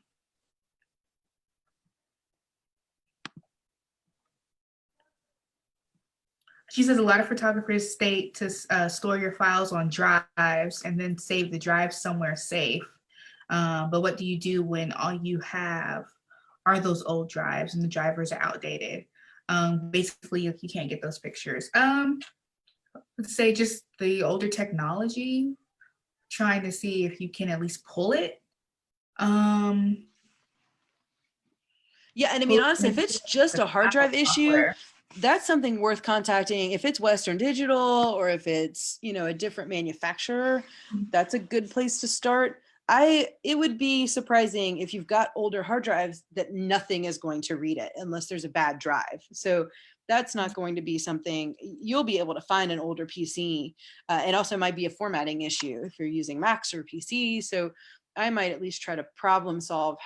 She says a lot of photographers state to store your files on drives and then save the drive somewhere safe. But what do you do when all you have are those old drives and the drivers are outdated? Basically, if you can't get those pictures. Let's say just the older technology, trying to see if you can at least pull it. Yeah, and I mean, honestly, if it's just a hard drive issue, that's something worth contacting. If it's Western Digital or if it's, you know, a different manufacturer, that's a good place to start. It would be surprising if you've got older hard drives that nothing is going to read it unless there's a bad drive. So that's not going to be something you'll be able to find an older PC. It also might be a formatting issue if you're using Macs or PC. So I might at least try to problem solve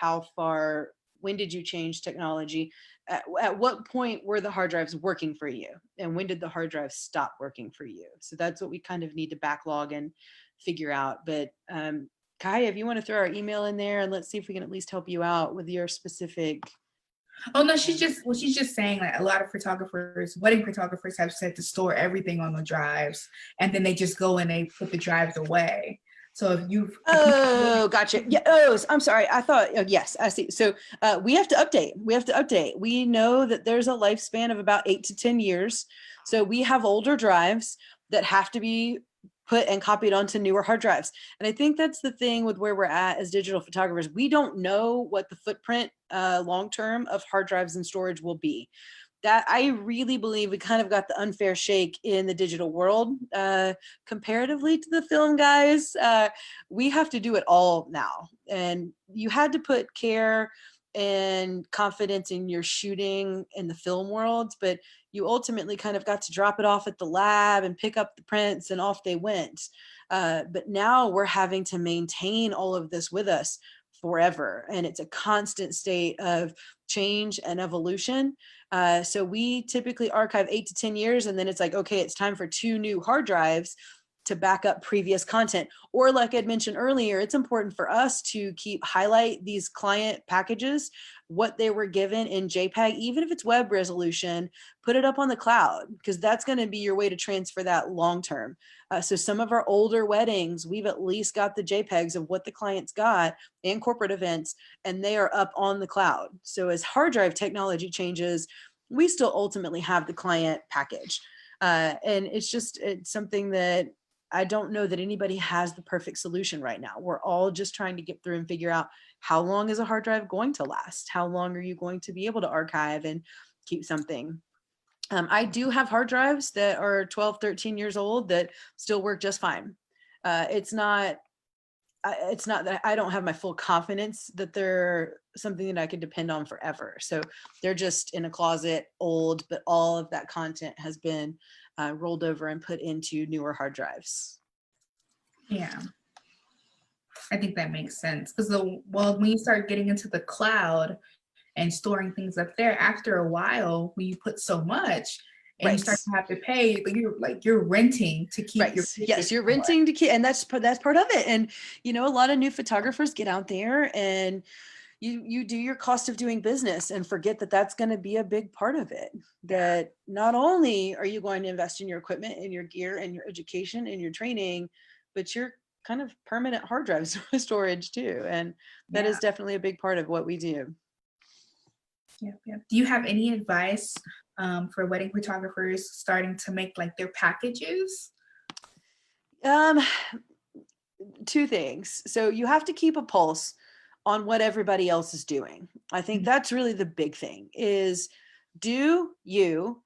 when did you change technology? At what point were the hard drives working for you? And when did the hard drive stop working for you? So that's what we kind of need to backlog and figure out. But Kahiah, if you want to throw our email in there and let's see if we can at least help you out with your specific. Oh no, she's just saying that a lot of photographers, wedding photographers, have said to store everything on the drives, and then they just go and they put the drives away. So if you've Gotcha. Yeah. Oh, I'm sorry. I thought, yes, I see. So we have to update. We know that there's a lifespan of about 8 to 10 years. So we have older drives that have to be put and copied onto newer hard drives. And I think that's the thing with where we're at as digital photographers. We don't know what the footprint long-term of hard drives and storage will be. That I really believe we kind of got the unfair shake in the digital world comparatively to the film guys. We have to do it all now. And you had to put care and confidence in your shooting in the film worlds, but you ultimately kind of got to drop it off at the lab and pick up the prints and off they went. But now we're having to maintain all of this with us forever. And it's a constant state of change and evolution. So we typically archive 8 to 10 years, and then it's like, okay, it's time for 2 new hard drives to back up previous content. Or like I'd mentioned earlier, it's important for us to highlight these client packages, what they were given in JPEG, even if it's web resolution, put it up on the cloud, because that's going to be your way to transfer that long-term. So some of our older weddings, we've at least got the JPEGs of what the clients got and corporate events, and they are up on the cloud. So as hard drive technology changes, we still ultimately have the client package. And it's something that I don't know that anybody has the perfect solution right now. We're all just trying to get through and figure out, how long is a hard drive going to last? How long are you going to be able to archive and keep something? I do have hard drives that are 12, 13 years old that still work just fine. It's not that I don't have my full confidence that they're something that I could depend on forever. So they're just in a closet, old, but all of that content has been rolled over and put into newer hard drives. Yeah, I think that makes sense, because when you start getting into the cloud and storing things up there, after a while, when you put so much and you start to have to pay, you're renting to keep your yes, you're renting to keep, and that's part of it. And you know, a lot of new photographers get out there and you do your cost of doing business and forget that that's going to be a big part of it. That not only are you going to invest in your equipment and your gear and your education and your training, but your kind of permanent hard drive storage too. And that is definitely a big part of what we do. Yeah. Do you have any advice for wedding photographers starting to make like their packages? 2 things. So you have to keep a pulse on what everybody else is doing. I think that's really the big thing, is do you,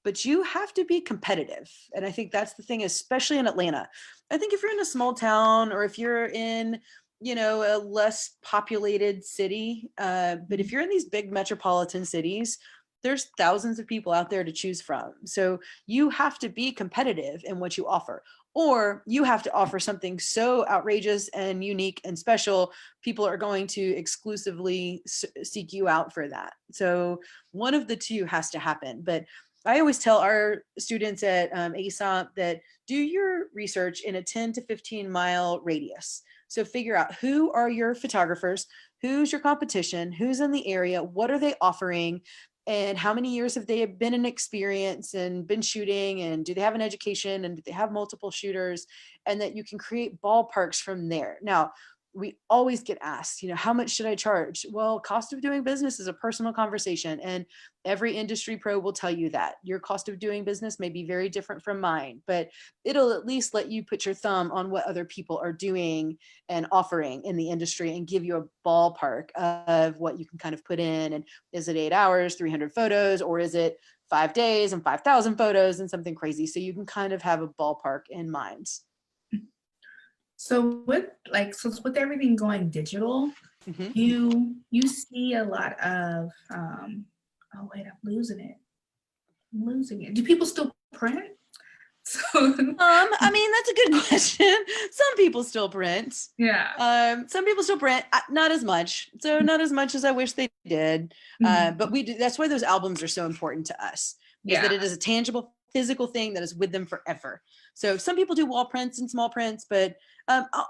but you have to be competitive. And I think that's the thing, especially in Atlanta. I think if you're in a small town or if you're in, you know, a less populated city, but if you're in these big metropolitan cities, there's thousands of people out there to choose from. So you have to be competitive in what you offer, or you have to offer something so outrageous and unique and special, people are going to exclusively seek you out for that. So one of the two has to happen. But I always tell our students at ASoP that do your research in a 10 to 15 mile radius. So figure out, who are your photographers, who's your competition, who's in the area, what are they offering, and how many years have they been in experience and been shooting, and do they have an education, and do they have multiple shooters, and that you can create ballparks from there. Now, we always get asked, how much should I charge? Well, cost of doing business is a personal conversation, and every industry pro will tell you that your cost of doing business may be very different from mine, but it'll at least let you put your thumb on what other people are doing and offering in the industry and give you a ballpark of what you can kind of put in. And is it 8 hours, 300 photos, or is it 5 days and 5,000 photos and something crazy? So you can kind of have a ballpark in mind. So with everything going digital, you see a lot of oh wait, I'm losing it. Do people still print? I mean, that's a good question. Some people still print. Yeah. Some people still print, not as much. So not as much as I wish they did. But we do. That's why those albums are so important to us. Is that it is a tangible, physical thing that is with them forever. So some people do wall prints and small prints, but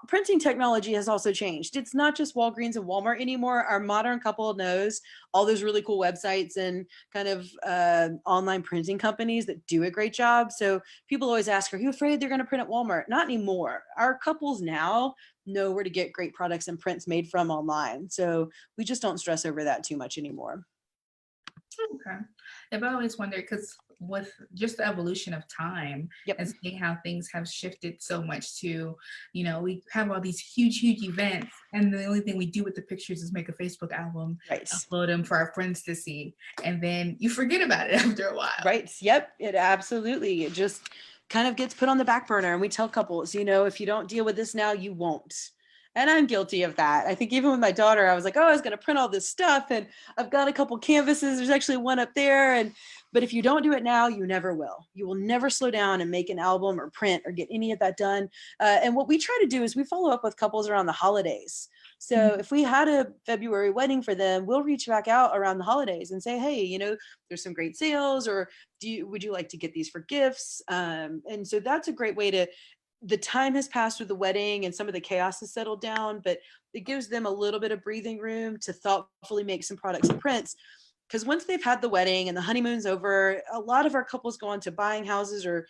printing technology has also changed. It's not just Walgreens and Walmart anymore. Our modern couple knows all those really cool websites and kind of online printing companies that do a great job. So people always ask, are you afraid they're going to print at Walmart? Not anymore. Our couples now know where to get great products and prints made from online. So we just don't stress over that too much anymore. Okay. I've always wondered, because with just the evolution of time and seeing how things have shifted so much to, we have all these huge events, and the only thing we do with the pictures is make a Facebook album, upload them for our friends to see, and then you forget about it after a while. Right. Yep. It absolutely. It just kind of gets put on the back burner. And we tell couples, if you don't deal with this now, you won't. And I'm guilty of that. I think even with my daughter, I was like, oh, I was going to print all this stuff, and I've got a couple canvases. There's actually one up there. But if you don't do it now, you never will. You will never slow down and make an album or print or get any of that done. And what we try to do is we follow up with couples around the holidays. So if we had a February wedding for them, we'll reach back out around the holidays and say, hey, there's some great sales, or would you like to get these for gifts? And so that's a great way to, the time has passed with the wedding and some of the chaos has settled down, but it gives them a little bit of breathing room to thoughtfully make some products and prints. Because once they've had the wedding and the honeymoon's over, a lot of our couples go on to buying houses or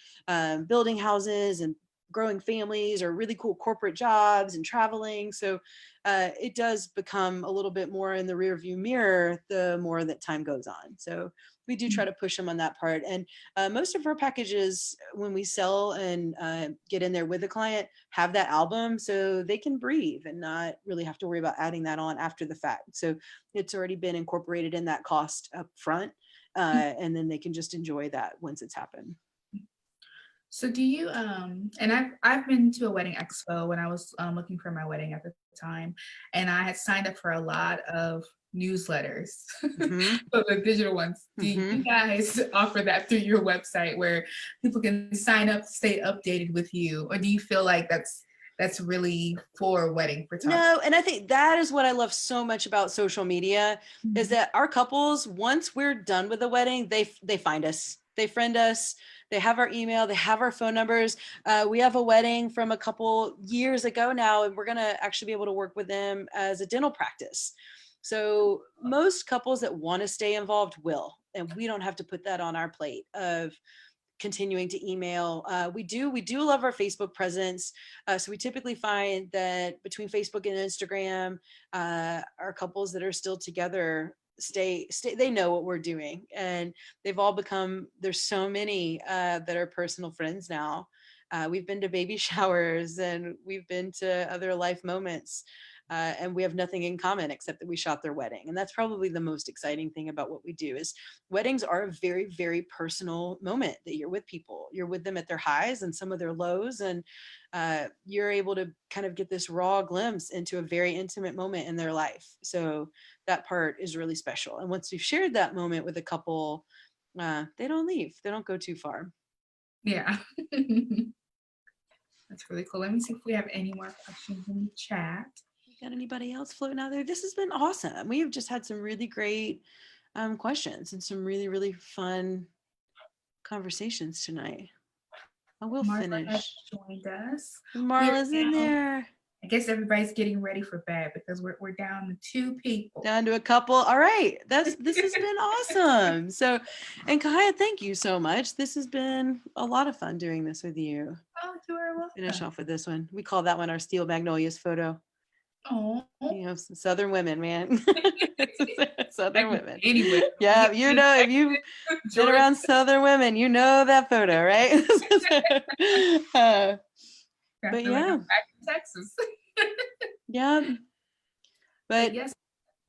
building houses and growing families or really cool corporate jobs and traveling. So it does become a little bit more in the rear view mirror the more that time goes on. So we do try to push them on that part. And most of our packages, when we sell and get in there with the client, have that album so they can breathe and not really have to worry about adding that on after the fact. So it's already been incorporated in that cost up front. And then they can just enjoy that once it's happened. So do you, and I've been to a wedding expo when I was looking for my wedding at the time, and I had signed up for a lot of newsletters, but the digital ones. Do you guys offer that through your website where people can sign up, stay updated with you? Or do you feel like that's really for wedding photography? No, and I think that is what I love so much about social media is that our couples, once we're done with the wedding, they find us, they friend us, they have our email, they have our phone numbers. We have a wedding from a couple years ago now, and we're going to actually be able to work with them as a dental practice. So most couples that want to stay involved will, and we don't have to put that on our plate of continuing to email. We do love our Facebook presence. So we typically find that between Facebook and Instagram, our couples that are still together stay, they know what we're doing, and they've all become, there's so many that are personal friends now. We've been to baby showers and we've been to other life moments. And we have nothing in common except that we shot their wedding. And that's probably the most exciting thing about what we do is weddings are a very, very personal moment that you're with people. You're with them at their highs and some of their lows. And you're able to kind of get this raw glimpse into a very intimate moment in their life. So that part is really special. And once you've shared that moment with a couple, they don't leave. They don't go too far. Yeah. That's really cool. Let me see if we have any more questions in the chat. Got anybody else floating out there? This has been awesome. We've just had some really great questions and some really, really fun conversations tonight. I will Marla finish. has joined us. Marla's in there. I guess everybody's getting ready for bed because we're down to 2 people. Down to a couple. All right. This has been awesome. So, and Kahiah, thank you so much. This has been a lot of fun doing this with you. Oh, you are welcome. Finish off with this one. We call that one our Steel Magnolias photo. Oh, You know, some Southern women, man. Southern women. Anyway, Yeah, you know, if you've been around Southern women, you know that photo, right? But yeah, I'm back in Texas. yeah. But yes,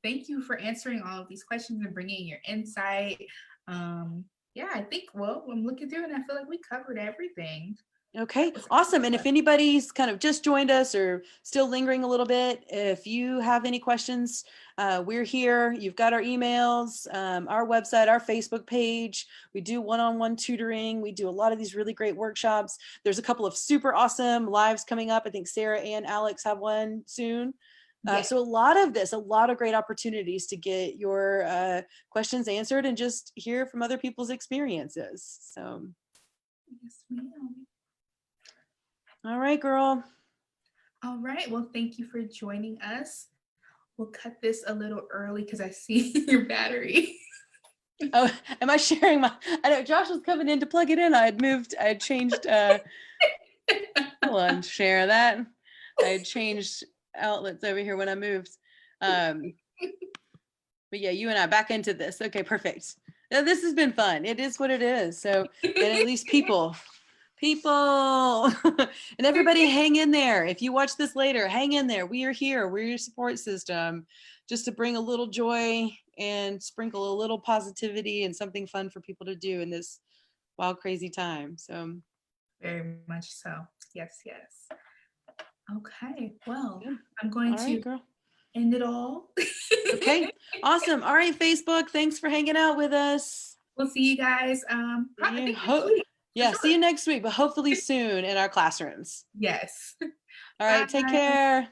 thank you for answering all of these questions and bringing your insight. Yeah, I think, well, I'm looking through and I feel like we covered everything. okay, awesome. And if anybody's kind of just joined us or still lingering a little bit, if you have any questions, we're here. You've got our emails, our website, our Facebook page. We do one-on-one tutoring. We do a lot of these really great workshops. There's a couple of super awesome lives coming up. I think Sarah and Alex have one soon. So a lot of great opportunities to get your questions answered and just hear from other people's experiences. So. Yes, ma'am. All right, girl. All right. Well, thank you for joining us. We'll cut this a little early because I see your battery. Oh, am I sharing my? I know Josh was coming in to plug it in. I had changed. Hold on, share that. I had changed outlets over here when I moved. But yeah, you and I back into this. Okay, perfect. Now, this has been fun. It is what it is. So, and at least people and everybody hang in there. If you watch this later, hang in there. We are here. We're your support system, just to bring a little joy and sprinkle a little positivity and something fun for people to do in this wild, crazy time. So very much so. Yes. Okay. Well, good. I'm going to end it all. Okay. Awesome. All right, Facebook. Thanks for hanging out with us. We'll see you guys. Probably next week. Yeah, see you next week, but hopefully soon in our classrooms. Yes. All right, take care.